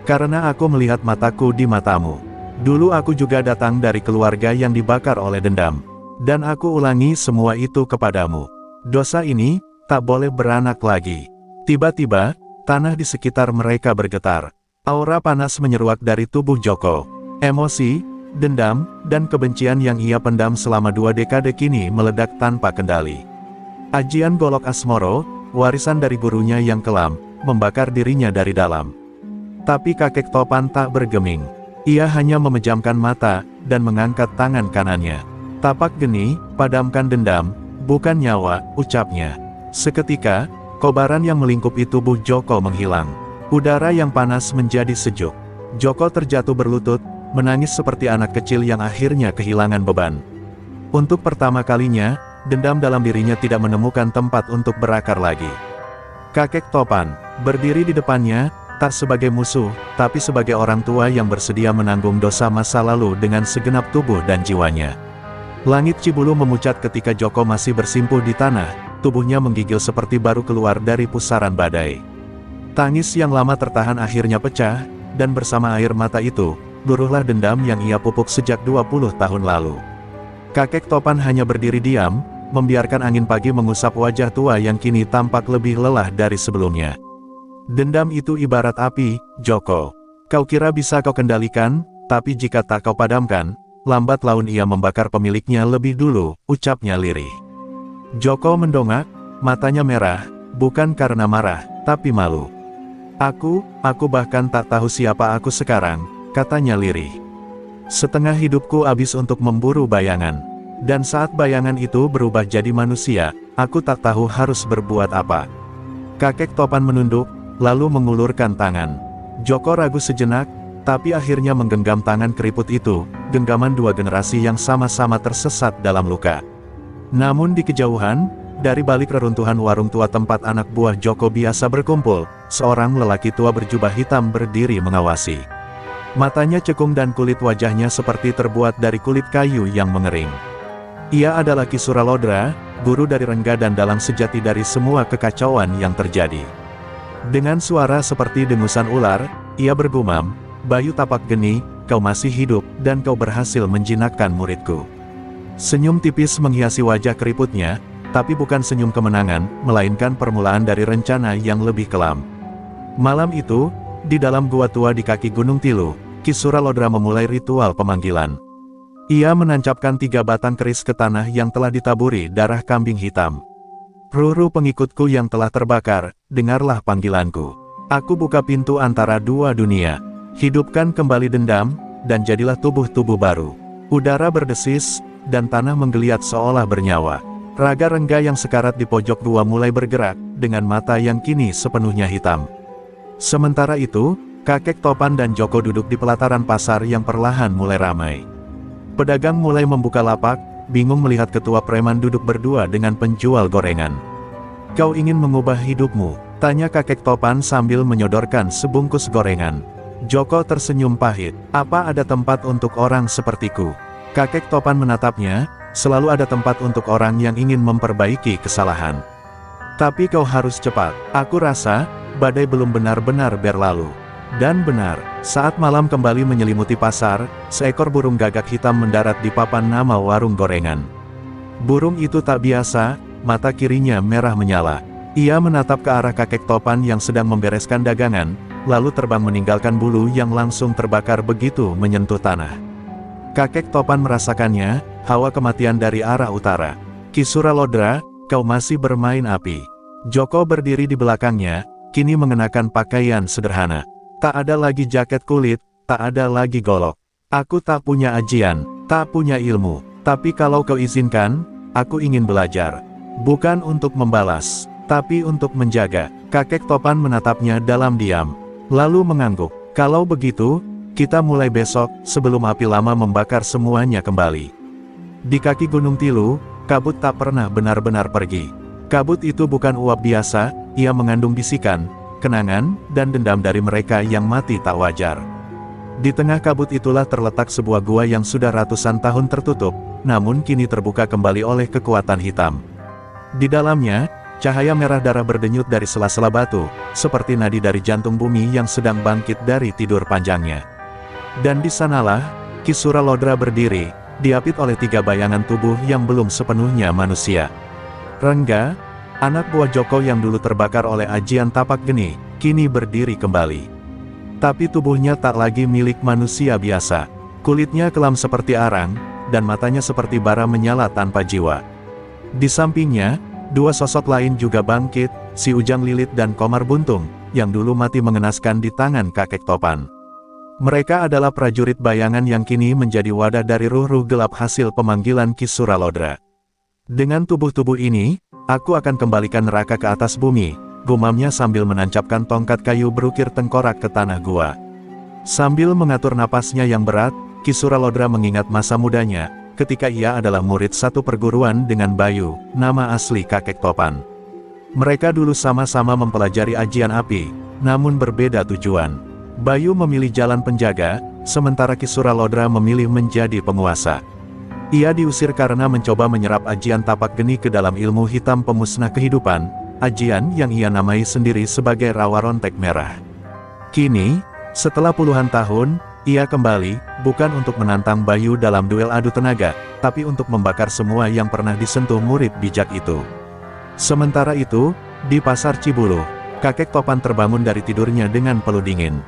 "Karena aku melihat mataku di matamu. Dulu aku juga datang dari keluarga yang dibakar oleh dendam. Dan aku ulangi semua itu kepadamu. Dosa ini, tak boleh beranak lagi." Tiba-tiba, tanah di sekitar mereka bergetar. Aura panas menyeruak dari tubuh Joko. Emosi, dendam, dan kebencian yang ia pendam selama 2 dekade kini meledak tanpa kendali. Ajian golok Asmoro, warisan dari gurunya yang kelam, membakar dirinya dari dalam. Tapi kakek topan tak bergeming. Ia hanya memejamkan mata, dan mengangkat tangan kanannya. "Tapak geni, padamkan dendam, bukan nyawa," ucapnya. Seketika, kobaran yang melingkupi tubuh Joko menghilang. Udara yang panas menjadi sejuk. Joko terjatuh berlutut, menangis seperti anak kecil yang akhirnya kehilangan beban. Untuk pertama kalinya, dendam dalam dirinya tidak menemukan tempat untuk berakar lagi. Kakek topan berdiri di depannya, tak sebagai musuh, tapi sebagai orang tua yang bersedia menanggung dosa masa lalu dengan segenap tubuh dan jiwanya. Langit Cibulu memucat ketika Joko masih bersimpuh di tanah, tubuhnya menggigil seperti baru keluar dari pusaran badai. Tangis yang lama tertahan akhirnya pecah, dan bersama air mata itu, luruhlah dendam yang ia pupuk sejak 20 tahun lalu. Kakek topan hanya berdiri diam, membiarkan angin pagi mengusap wajah tua yang kini tampak lebih lelah dari sebelumnya. "Dendam itu ibarat api, Joko. Kau kira bisa kau kendalikan, tapi jika tak kau padamkan, lambat laun ia membakar pemiliknya lebih dulu," ucapnya lirih. Joko mendongak, matanya merah, bukan karena marah, tapi malu. Aku bahkan tak tahu siapa aku sekarang," katanya lirih. "Setengah hidupku habis untuk memburu bayangan. Dan saat bayangan itu berubah jadi manusia, aku tak tahu harus berbuat apa." Kakek topan menunduk, lalu mengulurkan tangan. Joko ragu sejenak, tapi akhirnya menggenggam tangan keriput itu, genggaman 2 generasi yang sama-sama tersesat dalam luka. Namun di kejauhan, dari balik reruntuhan warung tua tempat anak buah Joko biasa berkumpul, seorang lelaki tua berjubah hitam berdiri mengawasi. Matanya cekung dan kulit wajahnya seperti terbuat dari kulit kayu yang mengering. Ia adalah Ki Suralodra, guru dari Rengga dan dalang sejati dari semua kekacauan yang terjadi. Dengan suara seperti dengusan ular, ia bergumam, "Bayu Tapak Geni, kau masih hidup, dan kau berhasil menjinakkan muridku." Senyum tipis menghiasi wajah keriputnya, tapi bukan senyum kemenangan, melainkan permulaan dari rencana yang lebih kelam. Malam itu, di dalam gua tua di kaki Gunung Tilu, Ki Suralodra memulai ritual pemanggilan. Ia menancapkan 3 batang keris ke tanah yang telah ditaburi darah kambing hitam. Ruru pengikutku yang telah terbakar, dengarlah panggilanku. Aku buka pintu antara dua dunia. Hidupkan kembali dendam, dan jadilah tubuh-tubuh baru. Udara berdesis, dan tanah menggeliat seolah bernyawa. Raga Rengga yang sekarat di pojok gua mulai bergerak, dengan mata yang kini sepenuhnya hitam. Sementara itu, kakek Topan dan Joko duduk di pelataran pasar yang perlahan mulai ramai. Pedagang mulai membuka lapak, bingung melihat ketua preman duduk berdua dengan penjual gorengan. "Kau ingin mengubah hidupmu?" tanya kakek Topan sambil menyodorkan sebungkus gorengan. Joko tersenyum pahit. "Apa ada tempat untuk orang sepertiku?" Kakek Topan menatapnya. "Selalu ada tempat untuk orang yang ingin memperbaiki kesalahan. Tapi kau harus cepat. Aku rasa, badai belum benar-benar berlalu." Dan benar, saat malam kembali menyelimuti pasar, seekor burung gagak hitam mendarat di papan nama warung gorengan. Burung itu tak biasa, mata kirinya merah menyala. Ia menatap ke arah kakek Topan yang sedang membereskan dagangan, lalu terbang meninggalkan bulu yang langsung terbakar begitu menyentuh tanah. Kakek Topan merasakannya, hawa kematian dari arah utara. "Ki Suralodra, kau masih bermain api." Joko berdiri di belakangnya, kini mengenakan pakaian sederhana. "Tak ada lagi jaket kulit, tak ada lagi golok. Aku tak punya ajian, tak punya ilmu. Tapi kalau kau izinkan, aku ingin belajar. Bukan untuk membalas, tapi untuk menjaga." Kakek Topan menatapnya dalam diam, lalu mengangguk. "Kalau begitu, kita mulai besok, sebelum api lama membakar semuanya kembali." Di kaki Gunung Tilu, kabut tak pernah benar-benar pergi. Kabut itu bukan uap biasa, ia mengandung bisikan, kenangan, dan dendam dari mereka yang mati tak wajar. Di tengah kabut itulah terletak sebuah gua yang sudah ratusan tahun tertutup, namun kini terbuka kembali oleh kekuatan hitam. Di dalamnya, cahaya merah darah berdenyut dari sela-sela batu, seperti nadi dari jantung bumi yang sedang bangkit dari tidur panjangnya. Dan di sanalah, Ki Suralodra berdiri, diapit oleh 3 bayangan tubuh yang belum sepenuhnya manusia. Rengga, anak buah Joko yang dulu terbakar oleh ajian tapak geni, kini berdiri kembali. Tapi tubuhnya tak lagi milik manusia biasa. Kulitnya kelam seperti arang, dan matanya seperti bara menyala tanpa jiwa. Di sampingnya, 2 sosok lain juga bangkit, si Ujang Lilit dan Komar Buntung, yang dulu mati mengenaskan di tangan kakek Topan. Mereka adalah prajurit bayangan yang kini menjadi wadah dari ruh-ruh gelap hasil pemanggilan Ki Suralodra. "Dengan tubuh-tubuh ini, aku akan kembalikan neraka ke atas bumi," gumamnya sambil menancapkan tongkat kayu berukir tengkorak ke tanah gua. Sambil mengatur napasnya yang berat, Ki Suralodra mengingat masa mudanya, ketika ia adalah murid satu perguruan dengan Bayu, nama asli kakek Topan. Mereka dulu sama-sama mempelajari ajian api, namun berbeda tujuan. Bayu memilih jalan penjaga, sementara Ki Suralodra memilih menjadi penguasa. Ia diusir karena mencoba menyerap ajian tapak geni ke dalam ilmu hitam pemusnah kehidupan, ajian yang ia namai sendiri sebagai Rawa Rontek Merah. Kini, setelah puluhan tahun, ia kembali, bukan untuk menantang Bayu dalam duel adu tenaga, tapi untuk membakar semua yang pernah disentuh murid bijak itu. Sementara itu, di pasar Cibuluh, kakek Topan terbangun dari tidurnya dengan peluh dingin.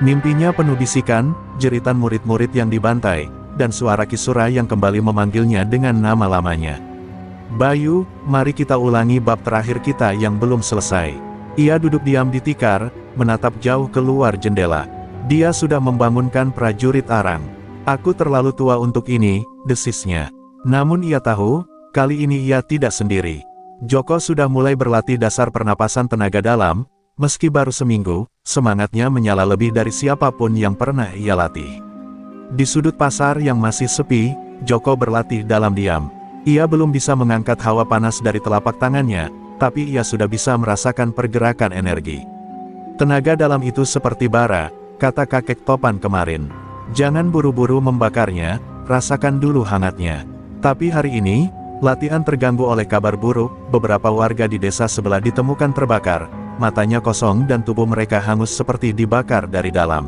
Mimpinya penuh bisikan, jeritan murid-murid yang dibantai, dan suara Ki Sura yang kembali memanggilnya dengan nama lamanya. "Bayu, mari kita ulangi bab terakhir kita yang belum selesai." Ia duduk diam di tikar, menatap jauh keluar jendela. Dia sudah membangunkan prajurit arang. "Aku terlalu tua untuk ini," desisnya. Namun ia tahu, kali ini ia tidak sendiri. Joko sudah mulai berlatih dasar pernapasan tenaga dalam. Meski baru seminggu, semangatnya menyala lebih dari siapapun yang pernah ia latih. Di sudut pasar yang masih sepi, Joko berlatih dalam diam. Ia belum bisa mengangkat hawa panas dari telapak tangannya, tapi ia sudah bisa merasakan pergerakan energi. "Tenaga dalam itu seperti bara," kata kakek Topan kemarin. "Jangan buru-buru membakarnya, rasakan dulu hangatnya." Tapi hari ini, latihan terganggu oleh kabar buruk. Beberapa warga di desa sebelah ditemukan terbakar. Matanya kosong dan tubuh mereka hangus seperti dibakar dari dalam.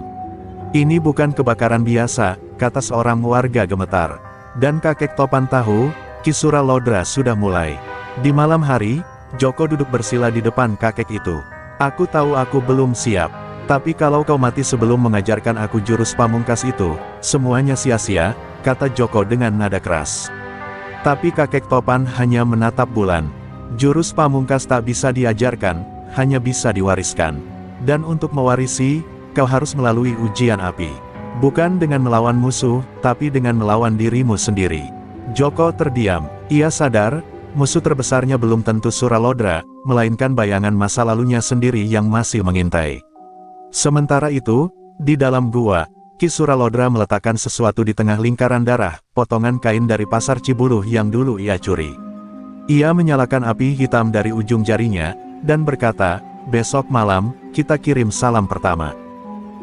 "Ini bukan kebakaran biasa," kata seorang warga gemetar. Dan kakek Topan tahu, Ki Suralodra sudah mulai. Di malam hari, Joko duduk bersila di depan kakek itu. "Aku tahu aku belum siap. Tapi kalau kau mati sebelum mengajarkan aku jurus pamungkas itu, semuanya sia-sia," kata Joko dengan nada keras. Tapi kakek Topan hanya menatap bulan. Jurus pamungkas tak bisa diajarkan, hanya bisa diwariskan. Dan untuk mewarisi, kau harus melalui ujian api. Bukan dengan melawan musuh, tapi dengan melawan dirimu sendiri. Joko terdiam. Ia sadar, musuh terbesarnya belum tentu Suralodra, melainkan bayangan masa lalunya sendiri yang masih mengintai. Sementara itu, di dalam gua, Ki Suralodra meletakkan sesuatu di tengah lingkaran darah, potongan kain dari pasar Cibuluh yang dulu ia curi. Ia menyalakan api hitam dari ujung jarinya, dan berkata, besok malam, kita kirim salam pertama.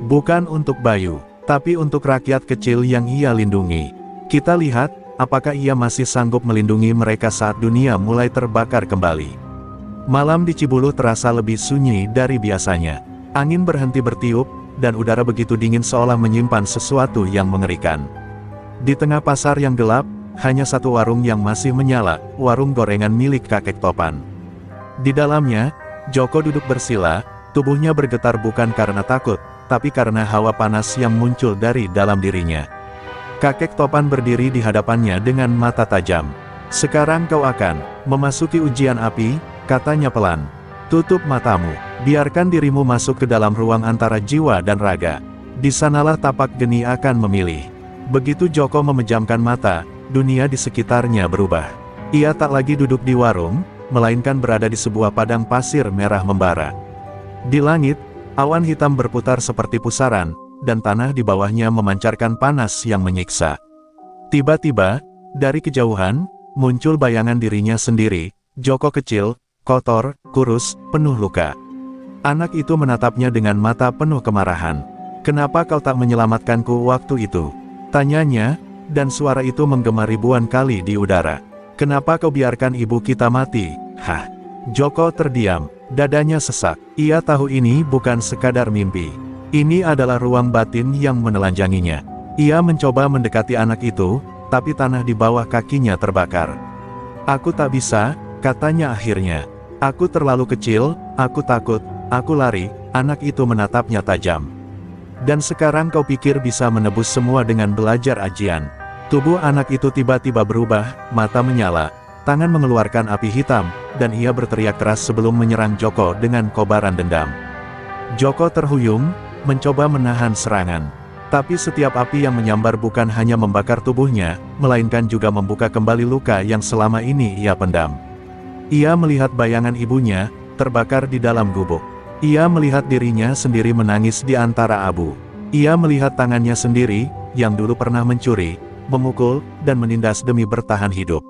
Bukan untuk Bayu, tapi untuk rakyat kecil yang ia lindungi. Kita lihat, apakah ia masih sanggup melindungi mereka saat dunia mulai terbakar kembali. Malam di Cibuluh terasa lebih sunyi dari biasanya. Angin berhenti bertiup, dan udara begitu dingin seolah menyimpan sesuatu yang mengerikan. Di tengah pasar yang gelap, hanya satu warung yang masih menyala, warung gorengan milik kakek Topan. Di dalamnya, Joko duduk bersila, tubuhnya bergetar bukan karena takut, tapi karena hawa panas yang muncul dari dalam dirinya. Kakek Topan berdiri di hadapannya dengan mata tajam. Sekarang kau akan memasuki ujian api, katanya pelan. Tutup matamu, biarkan dirimu masuk ke dalam ruang antara jiwa dan raga. Di sanalah tapak geni akan memilih. Begitu Joko memejamkan mata, dunia di sekitarnya berubah. Ia tak lagi duduk di warung, melainkan berada di sebuah padang pasir merah membara. Di langit, awan hitam berputar seperti pusaran, dan tanah di bawahnya memancarkan panas yang menyiksa. Tiba-tiba, dari kejauhan, muncul bayangan dirinya sendiri, Joko kecil, kotor, kurus, penuh luka. Anak itu menatapnya dengan mata penuh kemarahan. Kenapa kau tak menyelamatkanku waktu itu? Tanyanya, dan suara itu menggema ribuan kali di udara. Kenapa kau biarkan ibu kita mati? Hah? Joko terdiam, dadanya sesak. Ia tahu ini bukan sekadar mimpi. Ini adalah ruang batin yang menelanjanginya. Ia mencoba mendekati anak itu, tapi tanah di bawah kakinya terbakar. Aku tak bisa, katanya akhirnya. Aku terlalu kecil, aku takut, aku lari. Anak itu menatapnya tajam. Dan sekarang kau pikir bisa menebus semua dengan belajar ajian. Tubuh anak itu tiba-tiba berubah, mata menyala, tangan mengeluarkan api hitam, dan ia berteriak keras sebelum menyerang Joko dengan kobaran dendam. Joko terhuyung, mencoba menahan serangan. Tapi setiap api yang menyambar bukan hanya membakar tubuhnya, melainkan juga membuka kembali luka yang selama ini ia pendam. Ia melihat bayangan ibunya, terbakar di dalam gubuk. Ia melihat dirinya sendiri menangis di antara abu. Ia melihat tangannya sendiri, yang dulu pernah mencuri, memukul, dan menindas demi bertahan hidup.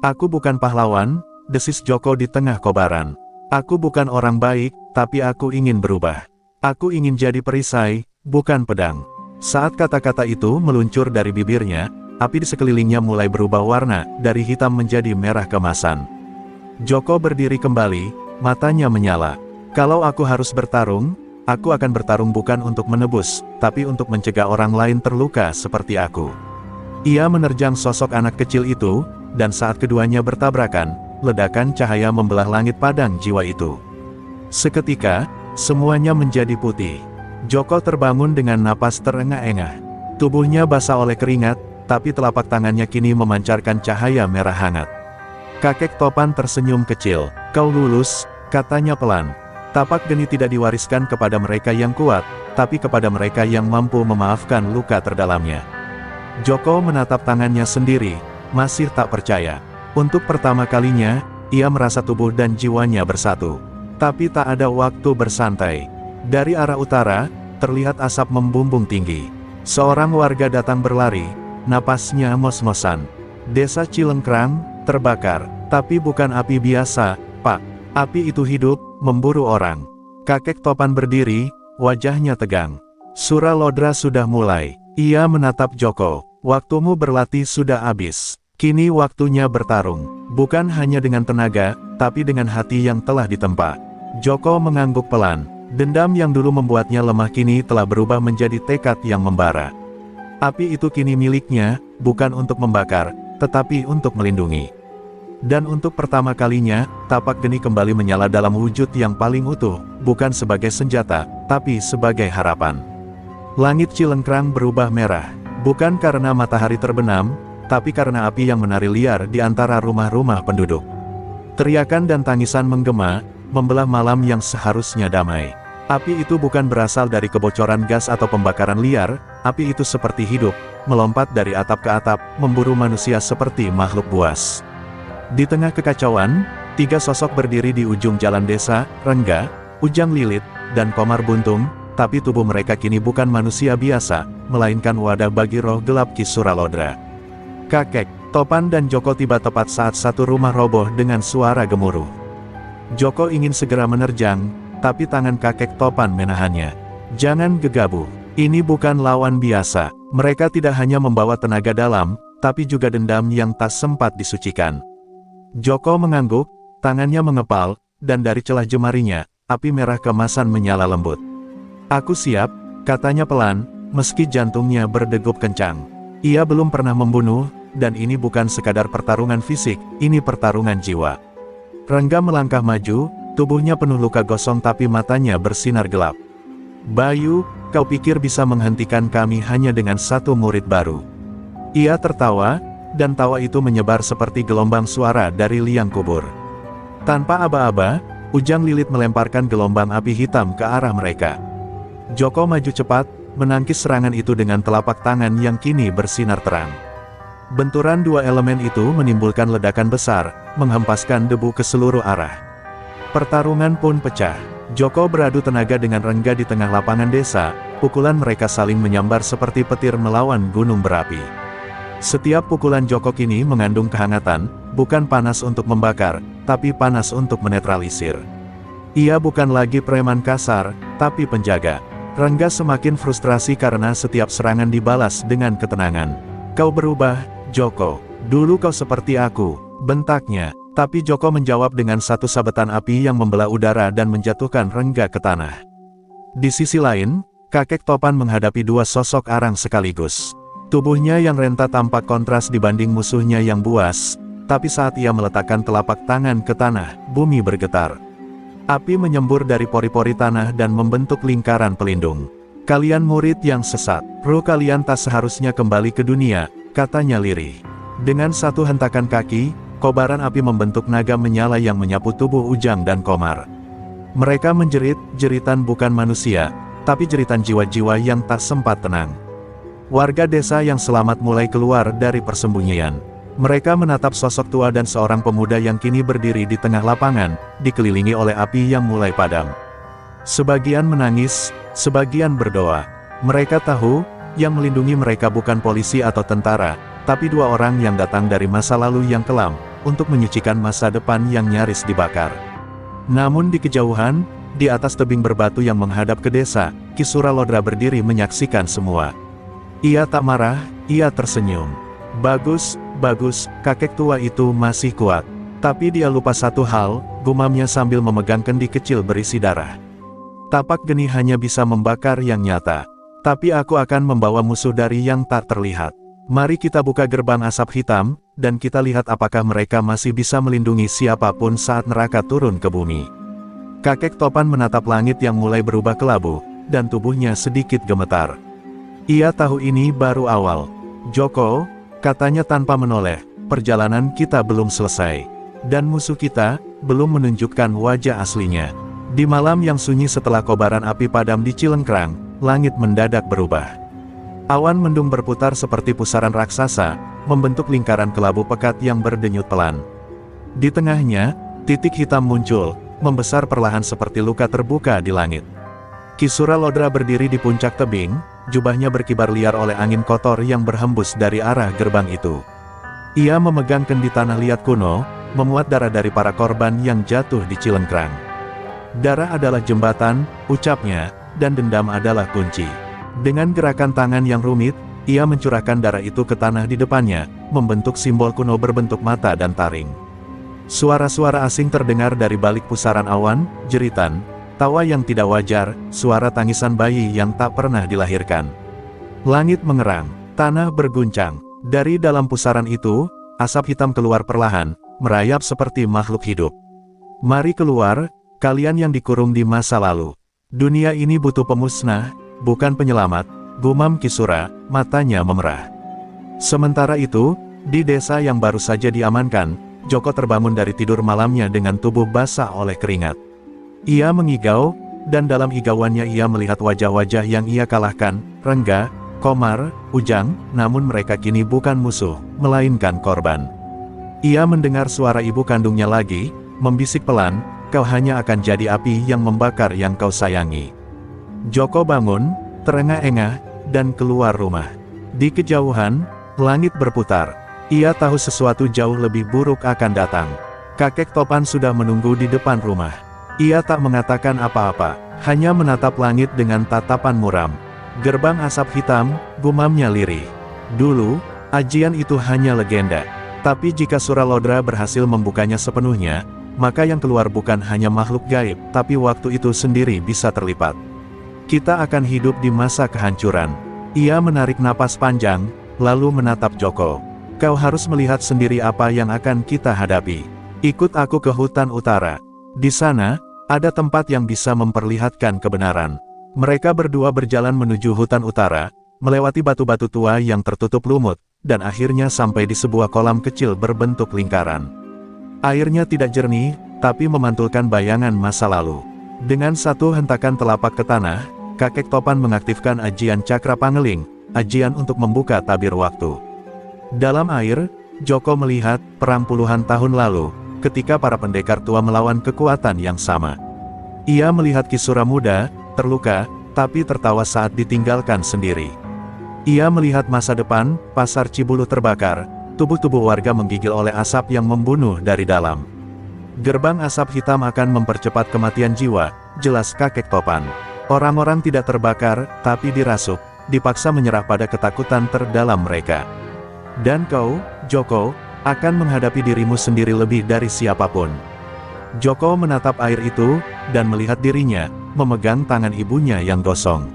Aku bukan pahlawan, desis Joko di tengah kobaran. Aku bukan orang baik, tapi aku ingin berubah. Aku ingin jadi perisai, bukan pedang. Saat kata-kata itu meluncur dari bibirnya, api di sekelilingnya mulai berubah warna, dari hitam menjadi merah keemasan. Joko berdiri kembali, matanya menyala. Kalau aku harus bertarung, aku akan bertarung bukan untuk menebus, tapi untuk mencegah orang lain terluka seperti aku. Ia menerjang sosok anak kecil itu, dan saat keduanya bertabrakan, ledakan cahaya membelah langit padang jiwa itu. Seketika, semuanya menjadi putih. Joko terbangun dengan napas terengah-engah. Tubuhnya basah oleh keringat, tapi telapak tangannya kini memancarkan cahaya merah hangat. Kakek Topan tersenyum kecil. Kau lulus, katanya pelan. Tapak geni tidak diwariskan kepada mereka yang kuat, tapi kepada mereka yang mampu memaafkan luka terdalamnya. Joko menatap tangannya sendiri, masih tak percaya. Untuk pertama kalinya, ia merasa tubuh dan jiwanya bersatu. Tapi tak ada waktu bersantai. Dari arah utara, terlihat asap membumbung tinggi. Seorang warga datang berlari, napasnya mos-mosan. Desa Cilengkrang terbakar, tapi bukan api biasa, Pak. Api itu hidup, memburu orang. Kakek Topan berdiri, wajahnya tegang. Suralodra sudah mulai. Ia menatap Joko. Waktumu berlatih sudah habis. Kini waktunya bertarung. Bukan hanya dengan tenaga, tapi dengan hati yang telah ditempa. Joko mengangguk pelan. Dendam yang dulu membuatnya lemah kini telah berubah menjadi tekad yang membara. Api itu kini miliknya, bukan untuk membakar, tetapi untuk melindungi. Dan untuk pertama kalinya, tapak geni kembali menyala dalam wujud yang paling utuh, bukan sebagai senjata, tapi sebagai harapan. Langit Cilengkrang berubah merah, bukan karena matahari terbenam, tapi karena api yang menari liar di antara rumah-rumah penduduk. Teriakan dan tangisan menggema, membelah malam yang seharusnya damai. Api itu bukan berasal dari kebocoran gas atau pembakaran liar, api itu seperti hidup, melompat dari atap ke atap, memburu manusia seperti makhluk buas. Di tengah kekacauan, 3 sosok berdiri di ujung jalan desa, Rengga, Ujang Lilit, dan Komar Buntung, tapi tubuh mereka kini bukan manusia biasa, melainkan wadah bagi roh gelap Ki Suralodra. Kakek, Topan dan Joko tiba tepat saat satu rumah roboh dengan suara gemuruh. Joko ingin segera menerjang, tapi tangan kakek Topan menahannya. Jangan gegabah, ini bukan lawan biasa. Mereka tidak hanya membawa tenaga dalam, tapi juga dendam yang tak sempat disucikan. Joko mengangguk, tangannya mengepal, dan dari celah jemarinya, api merah kemasan menyala lembut. Aku siap, katanya pelan, meski jantungnya berdegup kencang. Ia belum pernah membunuh, dan ini bukan sekadar pertarungan fisik, ini pertarungan jiwa. Rengga melangkah maju, tubuhnya penuh luka gosong tapi matanya bersinar gelap. Bayu, kau pikir bisa menghentikan kami hanya dengan satu murid baru? Ia tertawa, dan tawa itu menyebar seperti gelombang suara dari liang kubur. Tanpa aba-aba, Ujang Lilit melemparkan gelombang api hitam ke arah mereka. Joko maju cepat, menangkis serangan itu dengan telapak tangan yang kini bersinar terang. Benturan 2 elemen itu menimbulkan ledakan besar, menghempaskan debu ke seluruh arah. Pertarungan pun pecah. Joko beradu tenaga dengan Rengga di tengah lapangan desa, pukulan mereka saling menyambar seperti petir melawan gunung berapi. Setiap pukulan Joko kini mengandung kehangatan, bukan panas untuk membakar, tapi panas untuk menetralisir. Ia bukan lagi preman kasar, tapi penjaga. Rengga semakin frustrasi karena setiap serangan dibalas dengan ketenangan. Kau berubah, Joko. Dulu kau seperti aku, bentaknya. Tapi Joko menjawab dengan satu sabetan api yang membelah udara dan menjatuhkan Rengga ke tanah. Di sisi lain, kakek Topan menghadapi 2 sosok arang sekaligus. Tubuhnya yang renta tampak kontras dibanding musuhnya yang buas, tapi saat ia meletakkan telapak tangan ke tanah, bumi bergetar. Api menyembur dari pori-pori tanah dan membentuk lingkaran pelindung. Kalian murid yang sesat, roh kalian tak seharusnya kembali ke dunia, katanya lirih. Dengan satu hentakan kaki, kobaran api membentuk naga menyala yang menyapu tubuh Ujang dan Komar. Mereka menjerit, jeritan bukan manusia, tapi jeritan jiwa-jiwa yang tak sempat tenang. Warga desa yang selamat mulai keluar dari persembunyian. Mereka menatap sosok tua dan seorang pemuda yang kini berdiri di tengah lapangan, dikelilingi oleh api yang mulai padam. Sebagian menangis, sebagian berdoa. Mereka tahu, yang melindungi mereka bukan polisi atau tentara, tapi 2 orang yang datang dari masa lalu yang kelam, untuk menyucikan masa depan yang nyaris dibakar. Namun di kejauhan, di atas tebing berbatu yang menghadap ke desa, Ki Suralodra berdiri menyaksikan semua. Ia tak marah, ia tersenyum. Bagus, bagus, kakek tua itu masih kuat. Tapi dia lupa satu hal, gumamnya sambil memegang kendi kecil berisi darah. Tapak geni hanya bisa membakar yang nyata. Tapi aku akan membawa musuh dari yang tak terlihat. Mari kita buka gerbang asap hitam, dan kita lihat apakah mereka masih bisa melindungi siapapun saat neraka turun ke bumi. Kakek Topan menatap langit yang mulai berubah kelabu, dan tubuhnya sedikit gemetar. Ia tahu ini baru awal. Joko, katanya tanpa menoleh, perjalanan kita belum selesai. Dan musuh kita, belum menunjukkan wajah aslinya. Di malam yang sunyi setelah kobaran api padam di Cilengkrang, langit mendadak berubah. Awan mendung berputar seperti pusaran raksasa, membentuk lingkaran kelabu pekat yang berdenyut pelan. Di tengahnya, titik hitam muncul, membesar perlahan seperti luka terbuka di langit. Ki Suralodra berdiri di puncak tebing, jubahnya berkibar liar oleh angin kotor yang berhembus dari arah gerbang itu. Ia memegang kendi tanah liat kuno, memuat darah dari para korban yang jatuh di Cilengkrang. Darah adalah jembatan, ucapnya, dan dendam adalah kunci. Dengan gerakan tangan yang rumit, ia mencurahkan darah itu ke tanah di depannya, membentuk simbol kuno berbentuk mata dan taring. Suara-suara asing terdengar dari balik pusaran awan, jeritan, tawa yang tidak wajar, suara tangisan bayi yang tak pernah dilahirkan. Langit mengerang, tanah berguncang. Dari dalam pusaran itu, asap hitam keluar perlahan, merayap seperti makhluk hidup. Mari keluar, kalian yang dikurung di masa lalu. Dunia ini butuh pemusnah, bukan penyelamat, gumam Ki Sura, matanya memerah. Sementara itu, di desa yang baru saja diamankan, Joko terbangun dari tidur malamnya dengan tubuh basah oleh keringat. Ia mengigau, dan dalam igauannya ia melihat wajah-wajah yang ia kalahkan, Rengga, Komar, Ujang, namun mereka kini bukan musuh, melainkan korban. Ia mendengar suara ibu kandungnya lagi, membisik pelan, "Kau hanya akan jadi api yang membakar yang kau sayangi." Joko bangun, terengah-engah, dan keluar rumah. Di kejauhan, langit berputar. Ia tahu sesuatu jauh lebih buruk akan datang. Kakek Topan sudah menunggu di depan rumah. Ia tak mengatakan apa-apa, hanya menatap langit dengan tatapan muram. "Gerbang asap hitam," gumamnya lirih. "Dulu, ajian itu hanya legenda. Tapi jika Suralodra berhasil membukanya sepenuhnya, maka yang keluar bukan hanya makhluk gaib, tapi waktu itu sendiri bisa terlipat. Kita akan hidup di masa kehancuran." Ia menarik napas panjang, lalu menatap Joko. "Kau harus melihat sendiri apa yang akan kita hadapi. Ikut aku ke hutan utara. Di sana, ada tempat yang bisa memperlihatkan kebenaran." Mereka berdua berjalan menuju hutan utara, melewati batu-batu tua yang tertutup lumut, dan akhirnya sampai di sebuah kolam kecil berbentuk lingkaran. Airnya tidak jernih, tapi memantulkan bayangan masa lalu. Dengan satu hentakan telapak ke tanah, kakek Topan mengaktifkan ajian Cakra Pangeling, ajian untuk membuka tabir waktu. Dalam air, Joko melihat perang puluhan tahun lalu, ketika para pendekar tua melawan kekuatan yang sama. Ia melihat Kisura muda, terluka, tapi tertawa saat ditinggalkan sendiri. Ia melihat masa depan, pasar Cibulu terbakar, tubuh-tubuh warga menggigil oleh asap yang membunuh dari dalam. "Gerbang asap hitam akan mempercepat kematian jiwa," jelas kakek Topan. "Orang-orang tidak terbakar, tapi dirasuk, dipaksa menyerah pada ketakutan terdalam mereka. Dan kau, Joko, akan menghadapi dirimu sendiri lebih dari siapapun." Joko menatap air itu, dan melihat dirinya, memegang tangan ibunya yang gosong.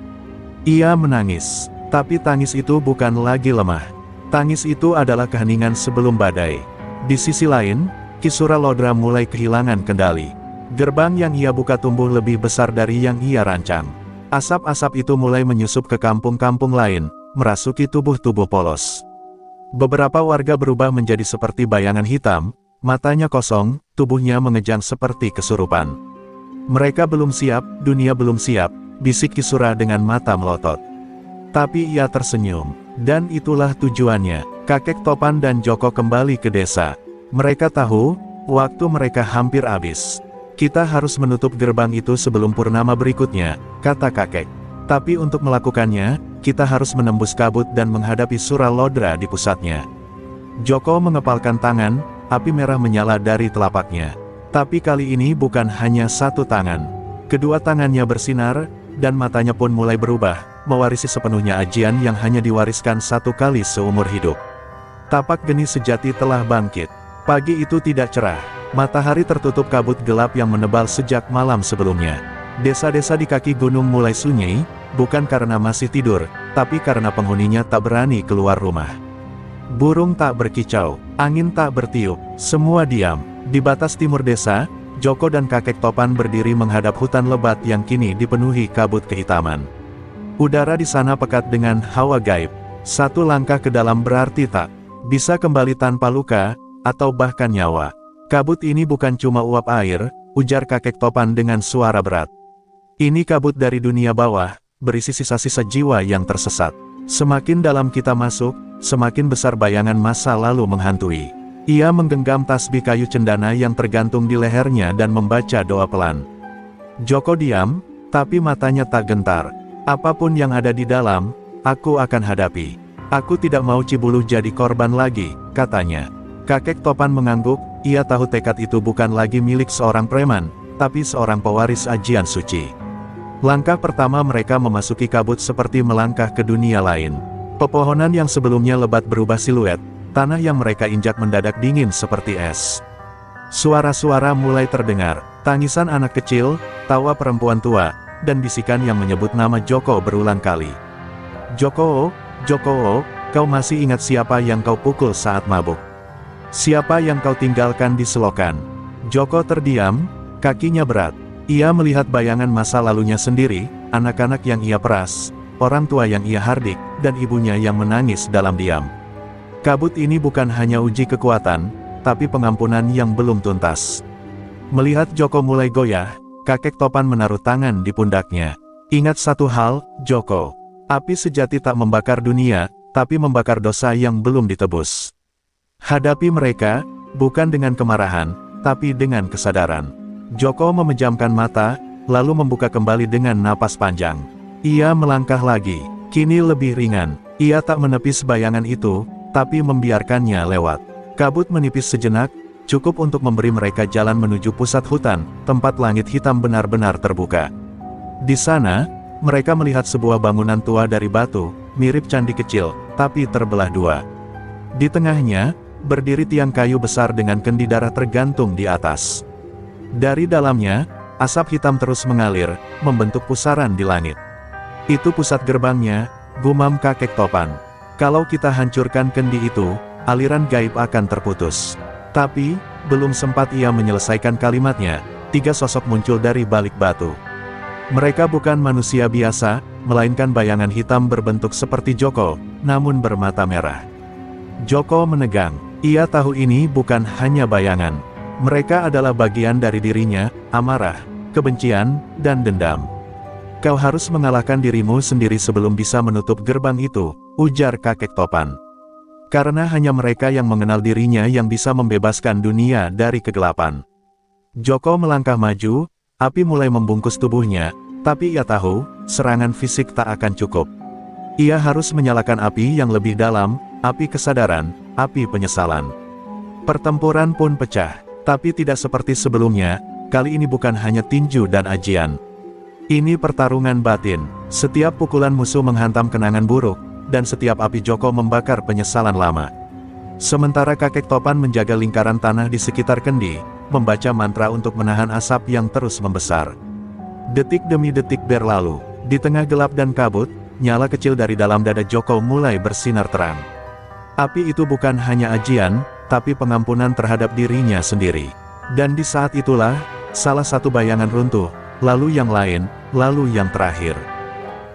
Ia menangis, tapi tangis itu bukan lagi lemah. Tangis itu adalah keheningan sebelum badai. Di sisi lain, Kisura Lodra mulai kehilangan kendali. Gerbang yang ia buka tumbuh lebih besar dari yang ia rancang. Asap-asap itu mulai menyusup ke kampung-kampung lain, merasuki tubuh-tubuh polos. Beberapa warga berubah menjadi seperti bayangan hitam, matanya kosong, tubuhnya mengejang seperti kesurupan. "Mereka belum siap, dunia belum siap," bisik Kisura dengan mata melotot. Tapi ia tersenyum, dan itulah tujuannya. Kakek Topan dan Joko kembali ke desa. Mereka tahu, waktu mereka hampir habis. "Kita harus menutup gerbang itu sebelum purnama berikutnya," kata kakek. "Tapi untuk melakukannya, kita harus menembus kabut dan menghadapi Suralodra di pusatnya." Joko mengepalkan tangan, api merah menyala dari telapaknya. Tapi kali ini bukan hanya satu tangan. Kedua tangannya bersinar, dan matanya pun mulai berubah, mewarisi sepenuhnya ajian yang hanya diwariskan satu kali seumur hidup. Tapak geni sejati telah bangkit. Pagi itu tidak cerah. Matahari tertutup kabut gelap yang menebal sejak malam sebelumnya. Desa-desa di kaki gunung mulai sunyi, bukan karena masih tidur, tapi karena penghuninya tak berani keluar rumah. Burung tak berkicau, angin tak bertiup, semua diam. Di batas timur desa, Joko dan kakek Topan berdiri menghadap hutan lebat yang kini dipenuhi kabut kehitaman. Udara di sana pekat dengan hawa gaib. Satu langkah ke dalam berarti tak bisa kembali tanpa luka, atau bahkan nyawa. "Kabut ini bukan cuma uap air," ujar kakek Topan dengan suara berat. "Ini kabut dari dunia bawah, berisi sisa-sisa jiwa yang tersesat. Semakin dalam kita masuk, semakin besar bayangan masa lalu menghantui." Ia menggenggam tasbih kayu cendana yang tergantung di lehernya dan membaca doa pelan. Joko diam, tapi matanya tak gentar. "Apapun yang ada di dalam, aku akan hadapi. Aku tidak mau Cibulu jadi korban lagi," katanya. Kakek Topan mengangguk, ia tahu tekad itu bukan lagi milik seorang preman, tapi seorang pewaris ajian suci. Langkah pertama mereka memasuki kabut seperti melangkah ke dunia lain. Pepohonan yang sebelumnya lebat berubah siluet, tanah yang mereka injak mendadak dingin seperti es. Suara-suara mulai terdengar, tangisan anak kecil, tawa perempuan tua, dan bisikan yang menyebut nama Joko berulang kali. "Joko, Joko, kau masih ingat siapa yang kau pukul saat mabuk? Siapa yang kau tinggalkan di selokan?" Joko terdiam, kakinya berat. Ia melihat bayangan masa lalunya sendiri, anak-anak yang ia peras, orang tua yang ia hardik, dan ibunya yang menangis dalam diam. Kabut ini bukan hanya uji kekuatan, tapi pengampunan yang belum tuntas. Melihat Joko mulai goyah, kakek topan menaruh tangan di pundaknya. Ingat satu hal, Joko. Api sejati tak membakar dunia, tapi membakar dosa yang belum ditebus. Hadapi mereka, bukan dengan kemarahan, tapi dengan kesadaran. Joko memejamkan mata, lalu membuka kembali dengan napas panjang. Ia melangkah lagi, kini lebih ringan. Ia tak menepis bayangan itu, tapi membiarkannya lewat. Kabut menipis sejenak, cukup untuk memberi mereka jalan menuju pusat hutan, tempat langit hitam benar-benar terbuka. Di sana, mereka melihat sebuah bangunan tua dari batu, mirip candi kecil, tapi terbelah dua. Di tengahnya, berdiri tiang kayu besar dengan kendi darah tergantung di atas. Dari dalamnya, asap hitam terus mengalir, membentuk pusaran di langit. Itu pusat gerbangnya, gumam kakek topan. Kalau kita hancurkan kendi itu, aliran gaib akan terputus. Tapi, belum sempat ia menyelesaikan kalimatnya, tiga sosok muncul dari balik batu. Mereka bukan manusia biasa, melainkan bayangan hitam berbentuk seperti Joko, namun bermata merah. Joko menegang. Ia tahu ini bukan hanya bayangan. Mereka adalah bagian dari dirinya, amarah, kebencian, dan dendam. Kau harus mengalahkan dirimu sendiri sebelum bisa menutup gerbang itu, ujar kakek topan. Karena hanya mereka yang mengenal dirinya yang bisa membebaskan dunia dari kegelapan. Joko melangkah maju, api mulai membungkus tubuhnya, tapi ia tahu, serangan fisik tak akan cukup. Ia harus menyalakan api yang lebih dalam, api kesadaran, api penyesalan. Pertempuran pun pecah, tapi tidak seperti sebelumnya, kali ini bukan hanya tinju dan ajian. Ini pertarungan batin, setiap pukulan musuh menghantam kenangan buruk, dan setiap api Joko membakar penyesalan lama. Sementara kakek topan menjaga lingkaran tanah di sekitar kendi, membaca mantra untuk menahan asap yang terus membesar. Detik demi detik berlalu, di tengah gelap dan kabut, nyala kecil dari dalam dada Joko mulai bersinar terang. Api itu bukan hanya ajian, tapi pengampunan terhadap dirinya sendiri. Dan di saat itulah, salah satu bayangan runtuh, lalu yang lain, lalu yang terakhir.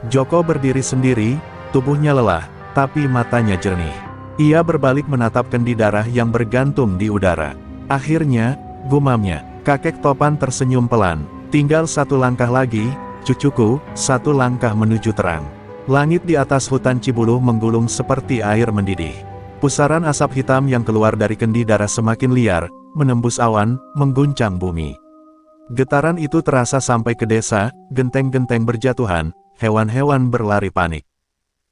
Joko berdiri sendiri, tubuhnya lelah, tapi matanya jernih. Ia berbalik menatap kendi darah yang bergantung di udara. Akhirnya, gumamnya, kakek topan tersenyum pelan. Tinggal satu langkah lagi, cucuku, satu langkah menuju terang. Langit di atas hutan Cibuluh menggulung seperti air mendidih. Pusaran asap hitam yang keluar dari kendi darah semakin liar, menembus awan, mengguncang bumi. Getaran itu terasa sampai ke desa, genteng-genteng berjatuhan, hewan-hewan berlari panik.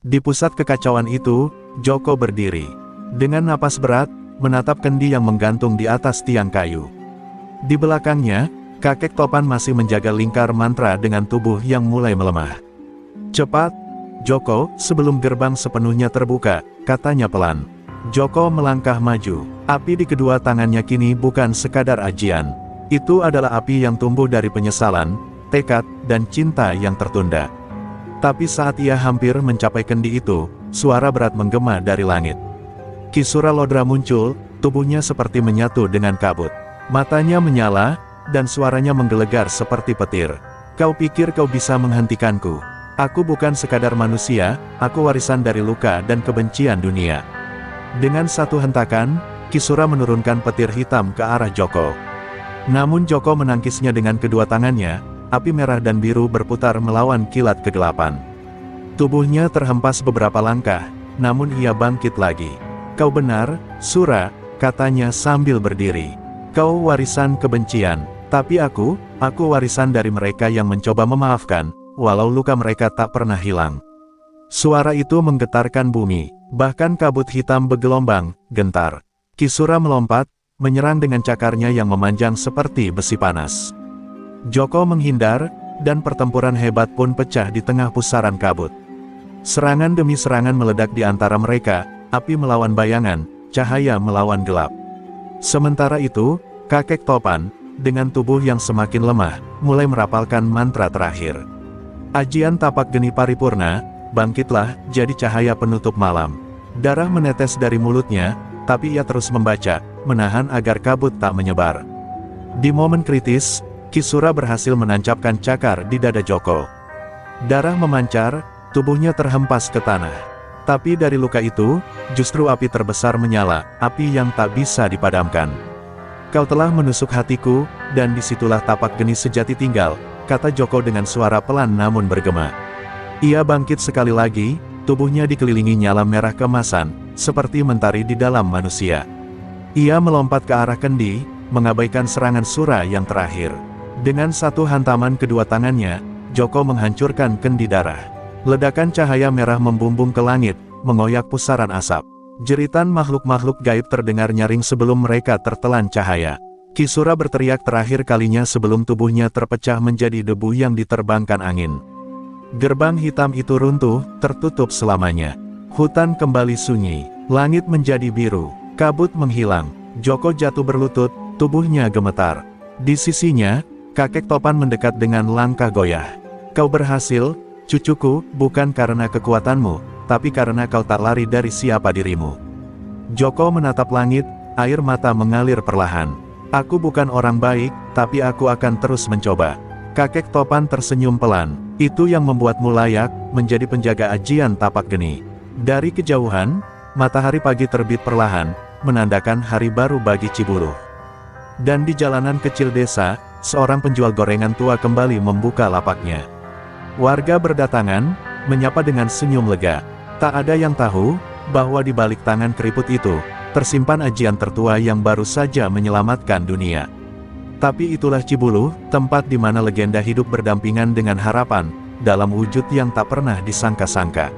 Di pusat kekacauan itu, Joko berdiri. Dengan napas berat, menatap kendi yang menggantung di atas tiang kayu. Di belakangnya, kakek topan masih menjaga lingkar mantra dengan tubuh yang mulai melemah. Cepat, Joko, sebelum gerbang sepenuhnya terbuka, katanya pelan. Joko melangkah maju. Api di kedua tangannya kini bukan sekadar ajian. Itu adalah api yang tumbuh dari penyesalan, tekad, dan cinta yang tertunda. Tapi saat ia hampir mencapai kendi itu, suara berat menggema dari langit. Ki Suralodra muncul, tubuhnya seperti menyatu dengan kabut. Matanya menyala, dan suaranya menggelegar seperti petir. Kau pikir kau bisa menghentikanku? Aku bukan sekadar manusia, aku warisan dari luka dan kebencian dunia. Dengan satu hentakan, Ki Sura menurunkan petir hitam ke arah Joko. Namun Joko menangkisnya dengan kedua tangannya, api merah dan biru berputar melawan kilat kegelapan. Tubuhnya terhempas beberapa langkah, namun ia bangkit lagi. Kau benar, Sura, katanya sambil berdiri. Kau warisan kebencian, tapi aku warisan dari mereka yang mencoba memaafkan, walau luka mereka tak pernah hilang. Suara itu menggetarkan bumi, bahkan kabut hitam bergelombang, gentar. Ki Sura melompat, menyerang dengan cakarnya yang memanjang seperti besi panas. Joko menghindar, dan pertempuran hebat pun pecah di tengah pusaran kabut. Serangan demi serangan meledak di antara mereka, api melawan bayangan, cahaya melawan gelap. Sementara itu, kakek topan, dengan tubuh yang semakin lemah, mulai merapalkan mantra terakhir. Ajian tapak geni paripurna, bangkitlah, jadi cahaya penutup malam. Darah menetes dari mulutnya, tapi ia terus membaca, menahan agar kabut tak menyebar. Di momen kritis, Ki Sura berhasil menancapkan cakar di dada Joko. Darah memancar, tubuhnya terhempas ke tanah. Tapi dari luka itu, justru api terbesar menyala, api yang tak bisa dipadamkan. Kau telah menusuk hatiku, dan disitulah tapak geni sejati tinggal, kata Joko dengan suara pelan namun bergema. Ia bangkit sekali lagi, tubuhnya dikelilingi nyala merah keemasan, seperti mentari di dalam manusia. Ia melompat ke arah kendi, mengabaikan serangan Sura yang terakhir. Dengan satu hantaman kedua tangannya, Joko menghancurkan kendi darah. Ledakan cahaya merah membumbung ke langit, mengoyak pusaran asap. Jeritan makhluk-makhluk gaib terdengar nyaring sebelum mereka tertelan cahaya. Ki Sura berteriak terakhir kalinya sebelum tubuhnya terpecah menjadi debu yang diterbangkan angin. Gerbang hitam itu runtuh, tertutup selamanya. Hutan kembali sunyi, langit menjadi biru, kabut menghilang. Joko jatuh berlutut, tubuhnya gemetar. Di sisinya, kakek topan mendekat dengan langkah goyah. Kau berhasil, cucuku, bukan karena kekuatanmu, tapi karena kau tak lari dari siapa dirimu. Joko menatap langit, air mata mengalir perlahan. Aku bukan orang baik, tapi aku akan terus mencoba. Kakek topan tersenyum pelan. Itu yang membuatmu layak menjadi penjaga ajian tapak geni. Dari kejauhan, matahari pagi terbit perlahan, menandakan hari baru bagi Ciburuh. Dan di jalanan kecil desa, seorang penjual gorengan tua kembali membuka lapaknya. Warga berdatangan, menyapa dengan senyum lega. Tak ada yang tahu, bahwa di balik tangan keriput itu, tersimpan ajian tertua yang baru saja menyelamatkan dunia. Tapi itulah Cibuluh, tempat di mana legenda hidup berdampingan dengan harapan, dalam wujud yang tak pernah disangka-sangka.